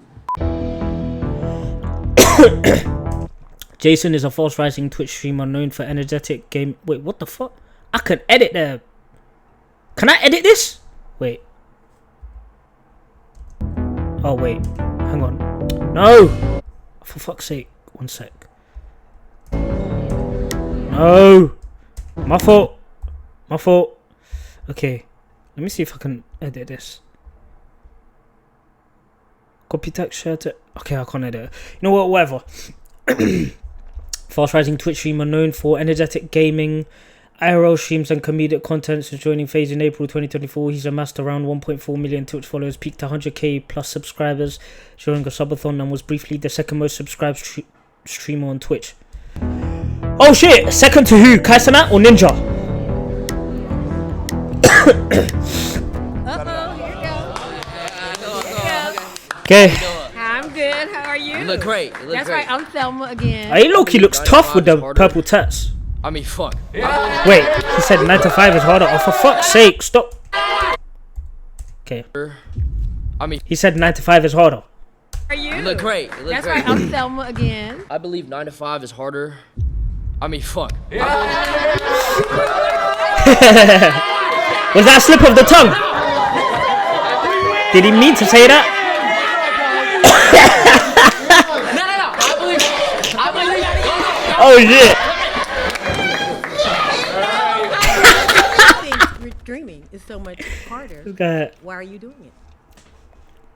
Jason is a false rising Twitch streamer known for energetic game. Wait, what the fuck? I can edit there. Can I edit this? Wait. Oh wait, hang on. No. For fuck's sake. 1 sec. No! My fault. My fault. Okay. Let me see if I can edit this. Copy text, share to... Okay, I can't edit it. You know what? Whatever. Fast rising Twitch streamer known for energetic gaming, IRL streams and comedic content since joining FaZe in April 2024. He's amassed around 1.4 million Twitch followers, peaked 100k plus subscribers during a subathon, and was briefly the second most subscribed streamer on Twitch. Oh shit! Second to who? Kaisana or Ninja? Okay. I'm good. How are you? You look great. You look That's great. right. I'm Thelma again. Hey, Loki looks tough with the purple tats. I mean, fuck. Wait, he said 9 to 5 is harder. Oh, for fuck's sake, stop. Okay. I mean, he said 9 to 5 is harder. Are you? You look great. You look That's great. right. I'm Thelma again. I believe 9 to 5 is harder. I mean, fuck. Was that a slip of the tongue? Did he mean to say that? Oh shit! Dreaming is so much harder. Okay. Why are you doing it?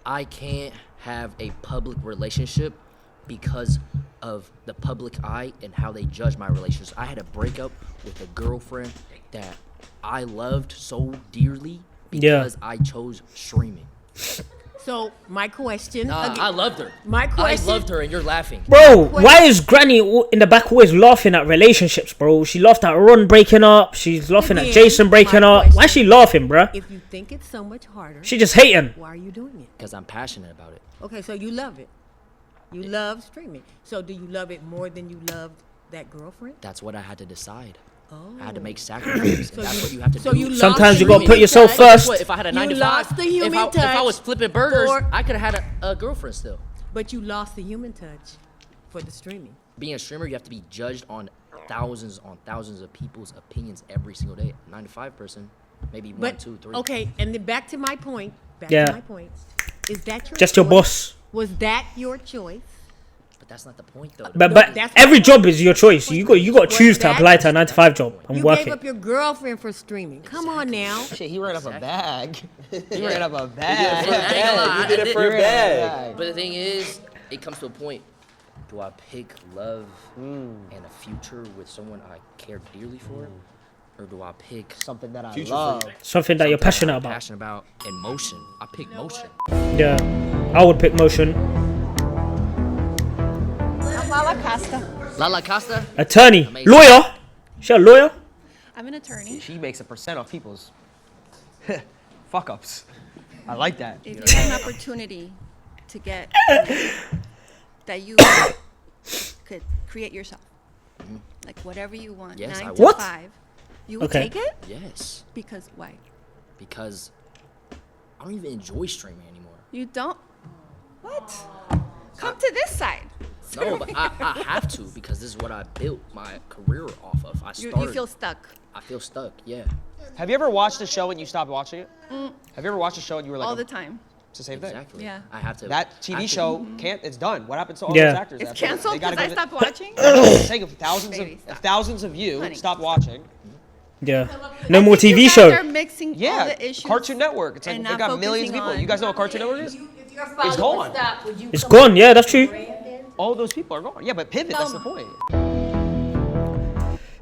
I can't have a public relationship because of the public eye and how they judge my relationships. I had a breakup with a girlfriend that I loved so dearly because I chose streaming. So my question. I loved her. My question. I loved her, and you're laughing. Bro, why is Granny in the back always laughing at relationships, bro? She laughed at Ron breaking up. She's laughing at Jason breaking up. Why is she laughing, bro? If you think it's so much harder, She just hating. Why are you doing it? Because I'm passionate about it. Okay, so you love it. You love streaming. So do you love it more than you loved that girlfriend? That's what I had to decide. I had to make sacrifices. And that's what you have to so do. you lost Sometimes you the gotta put human yourself touch. first. What, if I had a 9 to 5, lost the human if I was touch flipping burgers, for- I could have had a girlfriend still. But you lost the human touch for the streaming. Being a streamer, you have to be judged on thousands of people's opinions every single day. 9 to 5 person, maybe But 1, 2, 3. okay, and then back to my point. Yeah. To my point. Is that your Just your choice? boss. Was that your choice? But that's not the point, though. But every job is your choice. You got to choose to apply to a 9 to 5 job and You work gave it. up your girlfriend for streaming. Come on now. Shit, he ran up a bag. He ran up a I ain't bag. gonna lie, He did it for a bag. But the thing is, it comes to a point. Do I pick love and a future with someone I care dearly for? Or do I pick something that I love? Something that you're passionate I'm about. passionate about and motion. I pick motion. Yeah, I would pick motion. I'm Lala Costa. Lala Costa? Attorney, Amazing. lawyer. She a lawyer? I'm an attorney. She makes a percent off people's fuck ups. I like that. If you have an opportunity to get that you could create yourself, like whatever you want, Yes, 9 I to would. 5, you would Okay. take it? Yes. Because why? Because I don't even enjoy streaming anymore. You don't? What? Come to this side. No, but I have to because this is what I built my career off of. I You started. feel stuck. I feel stuck. Yeah. Have you ever watched a show and you stopped watching it? Mm, Have you ever watched a show and you were like, all the time. it's the same thing. Exactly. Yeah. I have to. That TV acting. show can't. It's done. What happens to all Yeah. those actors? It's after that? canceled They gotta because I go to- stopped watching? I'm saying if thousands Baby, of stop. thousands of you Honey. stop watching. Yeah. No more I think TV you guys show. are mixing all Yeah, the issues. Cartoon Network. It's like and they not got millions of focusing people. on- You guys know what Cartoon Network is? It's It's gone. It's gone. Yeah, that's true. All those people are gone. Yeah, but pivot. That's the point.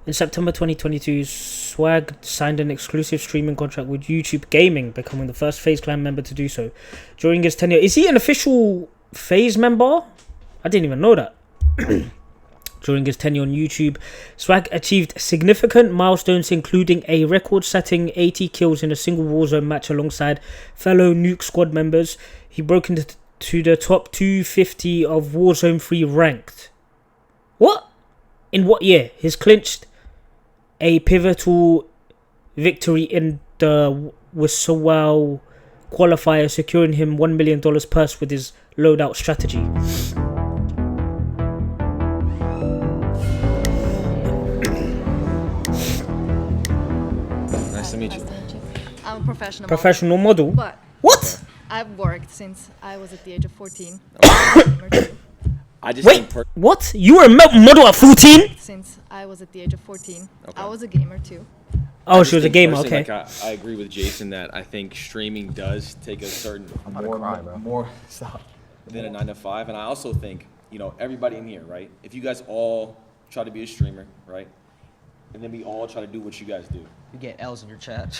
In September 2022, Swag signed an exclusive streaming contract with YouTube Gaming, becoming the first FaZe Clan member to do so. During his tenure, is he an official FaZe member? I didn't even know that. During his tenure on YouTube, Swag achieved significant milestones, including a record-setting 80 kills in a single Warzone match alongside fellow Nuke Squad members. He broke into to the top 250 of Warzone 3 ranked. What? In what year? He's clinched a pivotal victory in the Wisawal qualifier, securing him $1 million purse with his loadout strategy. Nice to meet you. I'm a professional. Professional model? But what? I've worked since I was at the age of 14. I I just Wait, think per- what? You were a model at 14? Since I was at the age of 14, Okay. I was a gamer too. Oh, I she just was a think gamer, personally, okay. Like I agree with Jason that I think streaming does take a certain more than a 9 to 5, and I also think everybody in here, right? If you guys all try to be a streamer, right, and then we all try to do what you guys do, You get L's in your chat.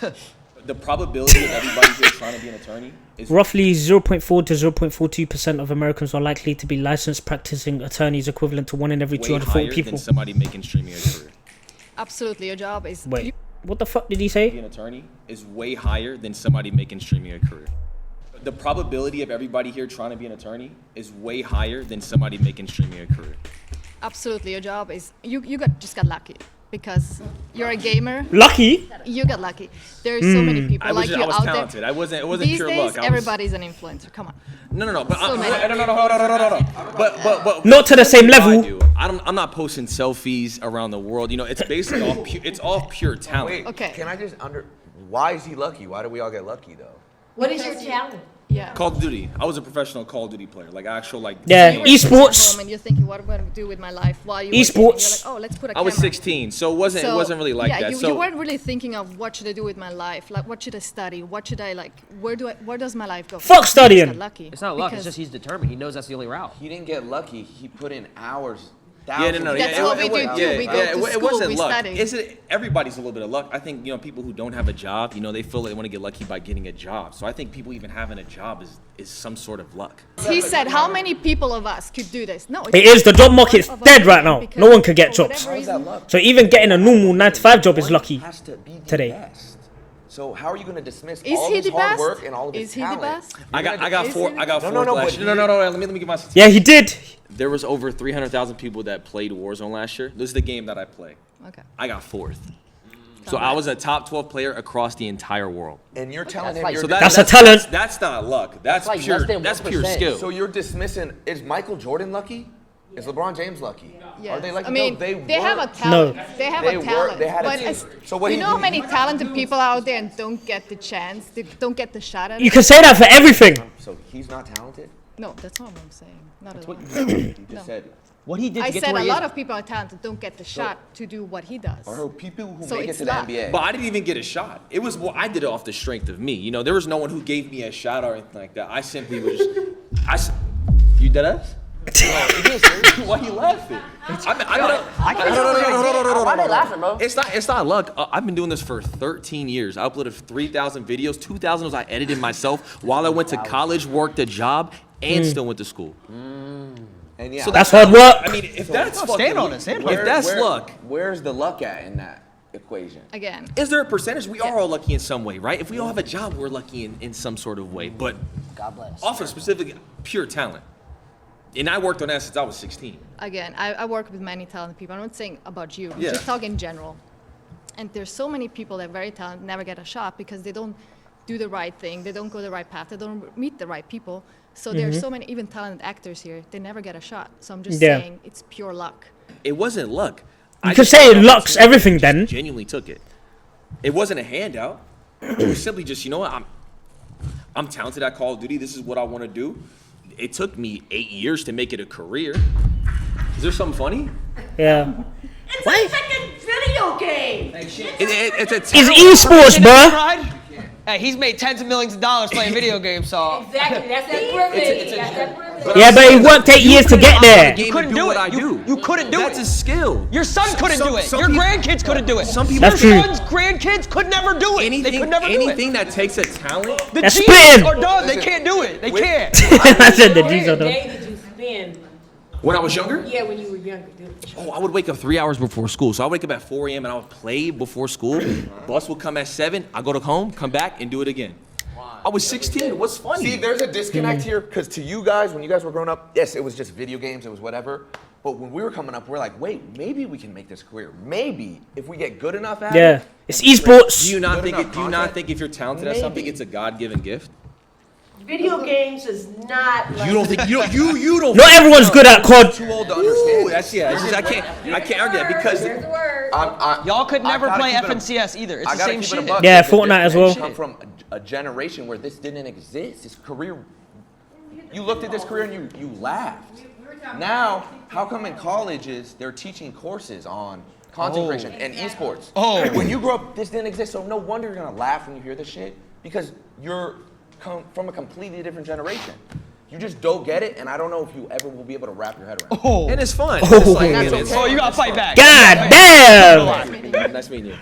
the probability of everybody here trying to be an attorney is Roughly 0.4 to 0.42% of Americans are likely to be licensed practicing attorneys, equivalent to 1 in every way 240 higher people. than somebody making streaming a career. Absolutely, your job is. Wait, what the fuck did he Be say? an attorney is way higher than somebody making streaming a career. The probability of everybody here trying to be an attorney is way higher than somebody making streaming a career. Absolutely, your job is. You just got lucky because you're a gamer. Lucky? You got lucky. There are so many people I was like just- you I was out talented. there. It wasn't These pure days, luck. I was- everybody's an influencer. Come on. No. But So many. But Not to the same what I level. do, I'm not posting selfies around the world. It's basically all pure talent. Wait, Okay. can I just why is he lucky? Why do we all get lucky though? What is your talent? Yeah. Call of Duty. I was a professional Call of Duty player, like actual like. Yeah, game. esports. And you're thinking, what am I going to do with my life while you're Esports. working, and you're like, oh, let's put a I was camera. 16, so it wasn't really like yeah, that. You, so you weren't really thinking of what should I do with my life, like what should I study, what should I like, where does my life go? Fuck You just studying. got lucky. It's not luck. It's because- just he's determined. He knows that's the only route. He didn't get lucky. He put in hours. Yeah, no. That's yeah, what we do wasn't- too. yeah, We go yeah, to it school, wasn't we luck. study. Everybody's a little bit of luck. I think people who don't have a job, they feel they want to get lucky by getting a job. So I think people even having a job is some sort of luck. He said, how many people of us could do this? No, It is. The job market's one of us dead right now. because No one could get for jobs. whatever reason- So even getting a normal 9 to 5 job is lucky Has to be the today. best. So how are you going to dismiss Is all he his the hard best? work and all of his Is he the talent? best? I got Is four. he- I got No, fourth no, last but year. No. Let me get my statistics. Yeah, he did. There was over 300,000 people that played Warzone last year. This is the game that I play. Okay. I got fourth. So I was a top 12 player across the entire world. And you're telling That's him like- you're So That's a talent. That's not luck. That's like pure. less than That's pure 1%. skill. So you're dismissing. Is Michael Jordan lucky? Is LeBron James lucky? Yes. Are they lucky? I mean, No, they have a work. talent. They have They a work- talent. they had a but team. as- So what you he know how do- many talented people out there and don't get the chance, they don't get the shot at You it? can say that for everything. So he's not talented? No, that's not what I'm saying. Not at all. You just No. said. What he did to I get said to where a he lot is. of people are talented, don't get the shot to do what he does. Or people who So make it it's to the luck. NBA. But I didn't even get a shot. It was I did it off the strength of me. There was no one who gave me a shot or anything like that. I simply was. You dead ass? Why you laughing? Why they laughing, bro? It's not luck. I've been doing this for 13 years. I uploaded 3,000 videos. 2,000 was I edited myself while I went to college, worked a job, and still went to school. And yeah, So That's hard work. I mean, if that's No, fucking, stand on it, stand on if that's luck, Where's the luck at in that equation? Again, is there a percentage? We are all lucky in some way, right? If we all have a job, we're lucky in some sort of way. But God bless. off of specific pure talent. And I worked on that since I was 16. again, I work with many talented people. I'm not saying about you. I'm Yeah. just talking in general. And there's so many people that are very talented, never get a shot because they don't do the right thing. They don't go the right path. They don't meet the right people. So there's so many, even talented actors here, they never get a shot. So I'm just Yeah. saying it's pure luck. It wasn't luck. You I could just say took the luck's opportunity, everything just then. Genuinely took it. It wasn't a handout. It was simply just, I'm talented at Call of Duty. This is what I want to do. It took me 8 years to make it a career. Is there something funny? Yeah. It's a fucking video game. It's a It's talent. esports, bruh. Hey, he's made tens of millions of dollars playing video games, so. Exactly. That's that privilege. That's that privilege. Yeah, but he worked 8 years to get there. You couldn't do what it. I do. You couldn't do That's it. a skill. Your son couldn't do it. some Your people- grandkids couldn't do it. Some people- That's Your true. son's grandkids could never do it. They could never do anything it. that takes a talent. The That's G's spitting. are done. They can't do it. They can't. I said the G's are done. Day did you spend? When I was younger? Yeah, when you were younger, dude. Oh, I would wake up 3 hours before school. So I would wake up at 4 a.m. and I would play before school. Bus would come at 7. I go to home, come back, and do it again. I was 16. What's funny? See, there's a disconnect here because to you guys, when you guys were growing up, yes, it was just video games, it was whatever. But when we were coming up, we're like, wait, maybe we can make this career. Maybe if we get good enough at Yeah. it. It's esports. Do you not Good think? enough Do you not content? think if you're talented at something, it's a God-given gift? Video games is not like. You don't think? You don't. Not everyone's good at COD. Too old to understand. Ooh, that's yeah. It's just, I can't argue that because Y'all could I never gotta play keep it a- FNCS either. It's I the gotta same keep it a shit. buck. Yeah, It's a Fortnite as different- well. Come from a generation where this didn't exist. This career, you looked at this career and you laughed. Now, how come in colleges they're teaching courses on content creation and esports? When you grew up, this didn't exist, so no wonder you're gonna laugh when you hear this shit because you're from a completely different generation. You just don't get it, and I don't know if you ever will be able to wrap your head around it. And it's fun. Oh. It's like, That's it's- okay. Oh, you gotta fight back. God damn! Nice meeting you.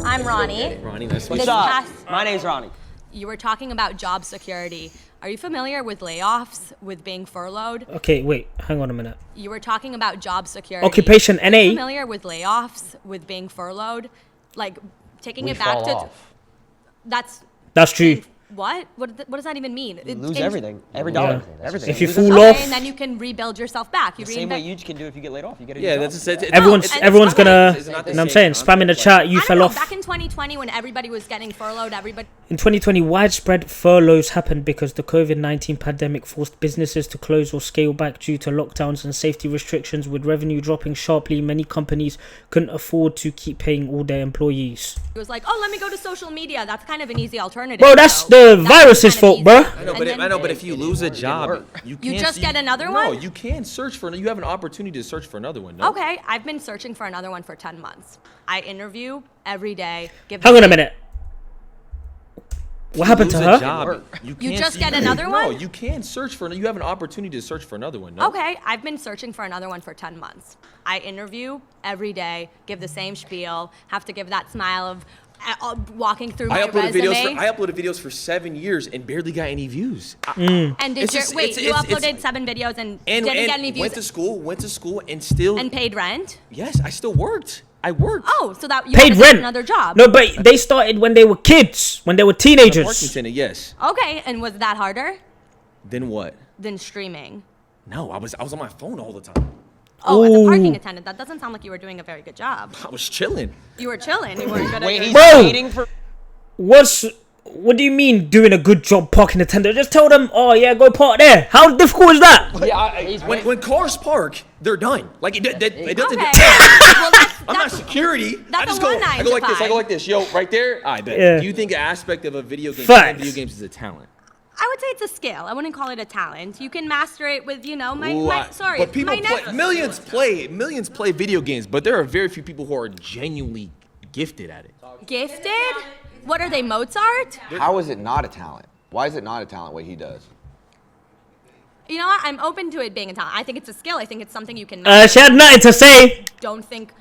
I'm Ronnie. Ronnie, nice to meet This you. past- My name's Ronnie. You were talking about job security. Are you familiar with layoffs, with being furloughed? Okay, wait, hang on a minute. You were talking about job security. Occupation Are NA. you familiar with layoffs, with being furloughed? Like taking it back to. That's true. What? What does that even mean? You lose everything. Every dollar. Yeah. Everything. If you lose fall everything. off- And then you can rebuild yourself back. You The same way reinvent. you can do if you get laid off. You get a Yeah, new that's job. Everyone's gonna, you know what I'm saying, spam in the chat, you I don't fell know, off. back in 2020 when everybody was getting furloughed, everybody. In 2020, widespread furloughs happened because the COVID-19 pandemic forced businesses to close or scale back due to lockdowns and safety restrictions, with revenue dropping sharply. Many companies couldn't afford to keep paying all their employees. It was like, oh, let me go to social media. That's kind of an easy alternative. Bro, that's So the virus's fault, bro. I know, But if you lose a job, you can't. just get another No, one? you can search for. You have an opportunity to search for another one. No? Okay, I've been searching for another one for 10 months. I interview every day. Hang on a minute. What happened to Lose a her? job, You can't just see- get another No, one? you can search for. You have an opportunity to search for another one. No? Okay, I've been searching for another one for 10 months. I interview every day, give the same spiel, have to give that smile of walking through my I resume. uploaded videos for 7 years and barely got any views. And did It's you just- wait? it's- You it's- uploaded it's- 7 videos and, And, didn't and get any views went to school, and still. and paid rent? Yes, I still worked. I worked. Oh, so that you Paid had to get rent. another job? No, but they started when they were kids, when they were teenagers. Parking attendant, yes. Okay, and was that harder Then what? than streaming? No, I was on my phone all the time. Oh, as a parking Ooh. attendant, that doesn't sound like you were doing a very good job. I was chilling. You were chilling. You weren't good at your Bro, what do you mean doing a good job parking attendant? Just tell them, oh yeah, go park there. How difficult is that? When cars park, they're done. Like it doesn't. I'm not security. I just go. I go like this. I go like this. Yo, right there. I bet. Yeah. Do you think an aspect of a video game, Facts. video games, is a talent? I would say it's a skill. I wouldn't call it a talent. You can master it with, Ooh, my but people play. Millions play video games, but there are very few people who are genuinely gifted at it. Gifted? What are they, Mozart? How is it not a talent? Why is it not a talent what he does? You know what? I'm open to it being a talent. I think it's a skill. I think it's something you can She had nothing to say. Don't think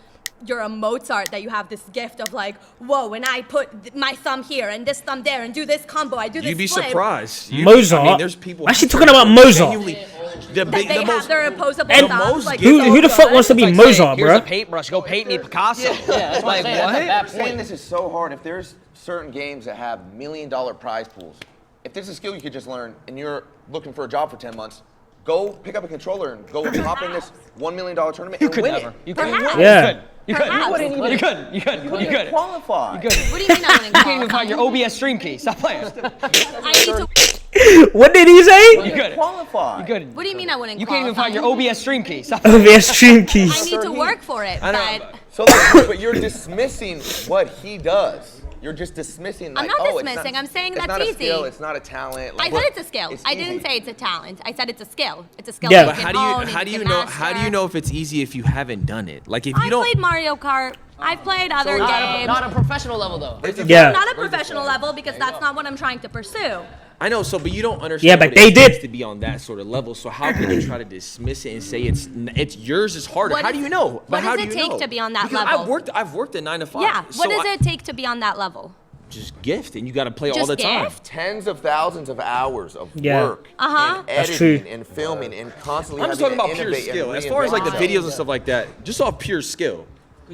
you're a Mozart, that you have this gift of like, whoa, when I put my thumb here and this thumb there and do this combo, I do this You'd be flip. surprised. Mozart? I mean, there's people. Why is she talking about Mozart? The That they have their opposable And thumbs. Like, who the fuck wants to be Mozart, Here's bro? a paintbrush. Go paint me Picasso. Yeah, that's Like, what? what? I'm saying this is so hard. If there's certain games that have $1 million prize pools, if there's a skill you could just learn and you're looking for a job for 10 months, go pick up a controller and go hop in this $1 million tournament and win it. You couldn't. Perhaps. Yeah. You couldn't. Perhaps. You couldn't. You couldn't. You couldn't. You couldn't. Qualify. You couldn't. What do you mean I wouldn't You can't even find qualify? your OBS stream key. Stop playing. I need to. What did he say? You couldn't. Qualify. You couldn't. What do you mean I wouldn't You can't even qualify? find your OBS stream key. Stop. OBS stream I keys. need to work for it, I know. but So, like, but you're dismissing what he does. You're just dismissing. Like, I'm not oh, it's dismissing. I'm saying it's that's not a easy. skill. It's not a talent. I Like, said it's a skill. it's I didn't easy. say it's a talent. I said it's a skill. It's a skill Yeah. that But you how can do own you and how do you can know how do you master. know if it's easy if you haven't done it? Like if you I don't. played Mario Kart. I've played other games. Not a professional level though. Yeah. Not a professional level because that's not what I'm trying to pursue. I know, so but you don't understand. Yeah, but what they it takes did. to be on that sort of level. So how can you try to dismiss it and say it's yours is harder? What How is- do you know? what how does do it you take know? to be on that Because level? I've worked at 9 to 5. Yeah. So What does it take to be on that level? Just gift, and you got to play all Just the time. gift? Tens of thousands of hours of Yeah. work, Uh-huh. and That's editing, true. and filming, and constantly. I'm just having talking to about pure innovate and skill. As far as like the reinvent videos and stuff like that, just off pure skill.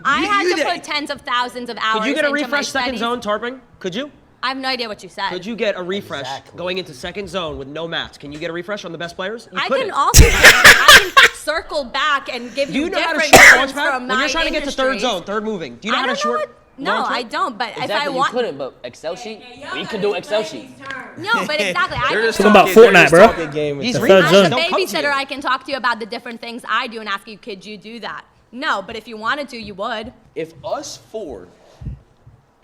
I had you to did- put tens of thousands of hours Could you get a into my refresh second studies. zone tarping? Could you? I have no idea what you said. Could you get a refresh going into second zone with no mats? Can you get a refresh on the best players? You I couldn't. can also I can circle back and give Do you know how to different shoot terms launchpad? from When my you're trying to get to third industries. zone, third moving, do you know I how to don't know short? what- No, I don't. But if I want, You couldn't, but Excel sheet? You can do Excel sheet. no, but exactly. I They're can just Talking about talking- they're Fortnite, just bro. talking game These and The third As zone. a Don't come to babysitter, you. I can talk to you about the different things I do and ask you, could you do that? No, but if you wanted to, you would. If us four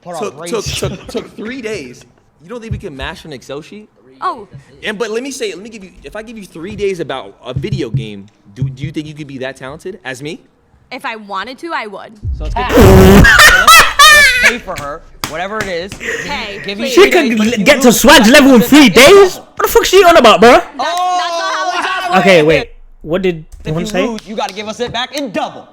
Put on took 3 days, You don't think we can master an Excel sheet? Oh, But let me give you, if I give you 3 days about a video game, do you think you could be that talented as me? if I wanted to, I would. So let's let's pay for her, whatever it is. Hey, Give you She could get to Swag's level in 3 days? What the fuck she on about, bro? Okay, wait. What did If one you say? lose, you got to give us it back in double.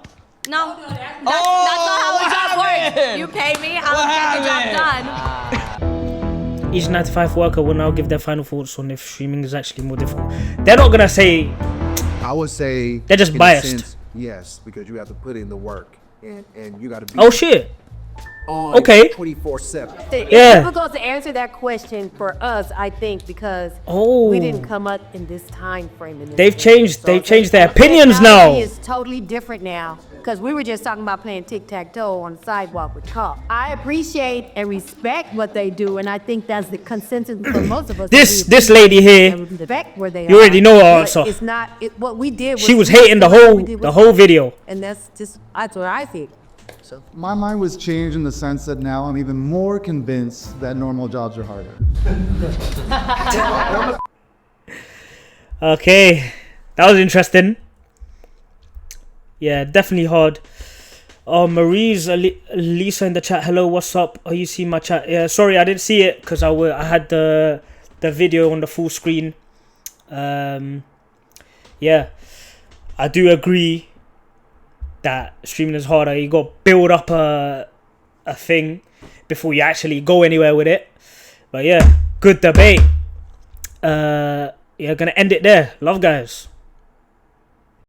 No, that's not how a job works. You pay me, I'll get the job done. Each 9 to 5 worker will now give their final thoughts on if streaming is actually more difficult. They're not gonna say. I would say they're just in a biased. sense, yes, because you have to put in the work and you got to be. Oh shit. On Okay. 24/7. It's Yeah. difficult to answer that question for us, I think, because Oh. we didn't come up in this time frame. In this They've country. changed. So They've the changed their opinions now. technology is totally different now. Because we were just talking about playing tic-tac-toe on the sidewalk with cop. I appreciate and respect what they do, and I think that's the consensus for most of us. This lady here. Respect where they You are, already know her but answer. It's not what we did. She was we hating the did what whole we did the was whole right. video. And that's what I think. So. My mind was changed in the sense that now I'm even more convinced that normal jobs are harder. Okay, that was interesting. Yeah, definitely hard. Marie's Lisa in the chat. Hello, what's up? Are you seeing my chat? Yeah, sorry, I didn't see it because I had the video on the full screen. Yeah, I do agree that streaming is harder. You got to build up a thing before you actually go anywhere with it. But yeah, good debate. Yeah, gonna end it there. Love, guys.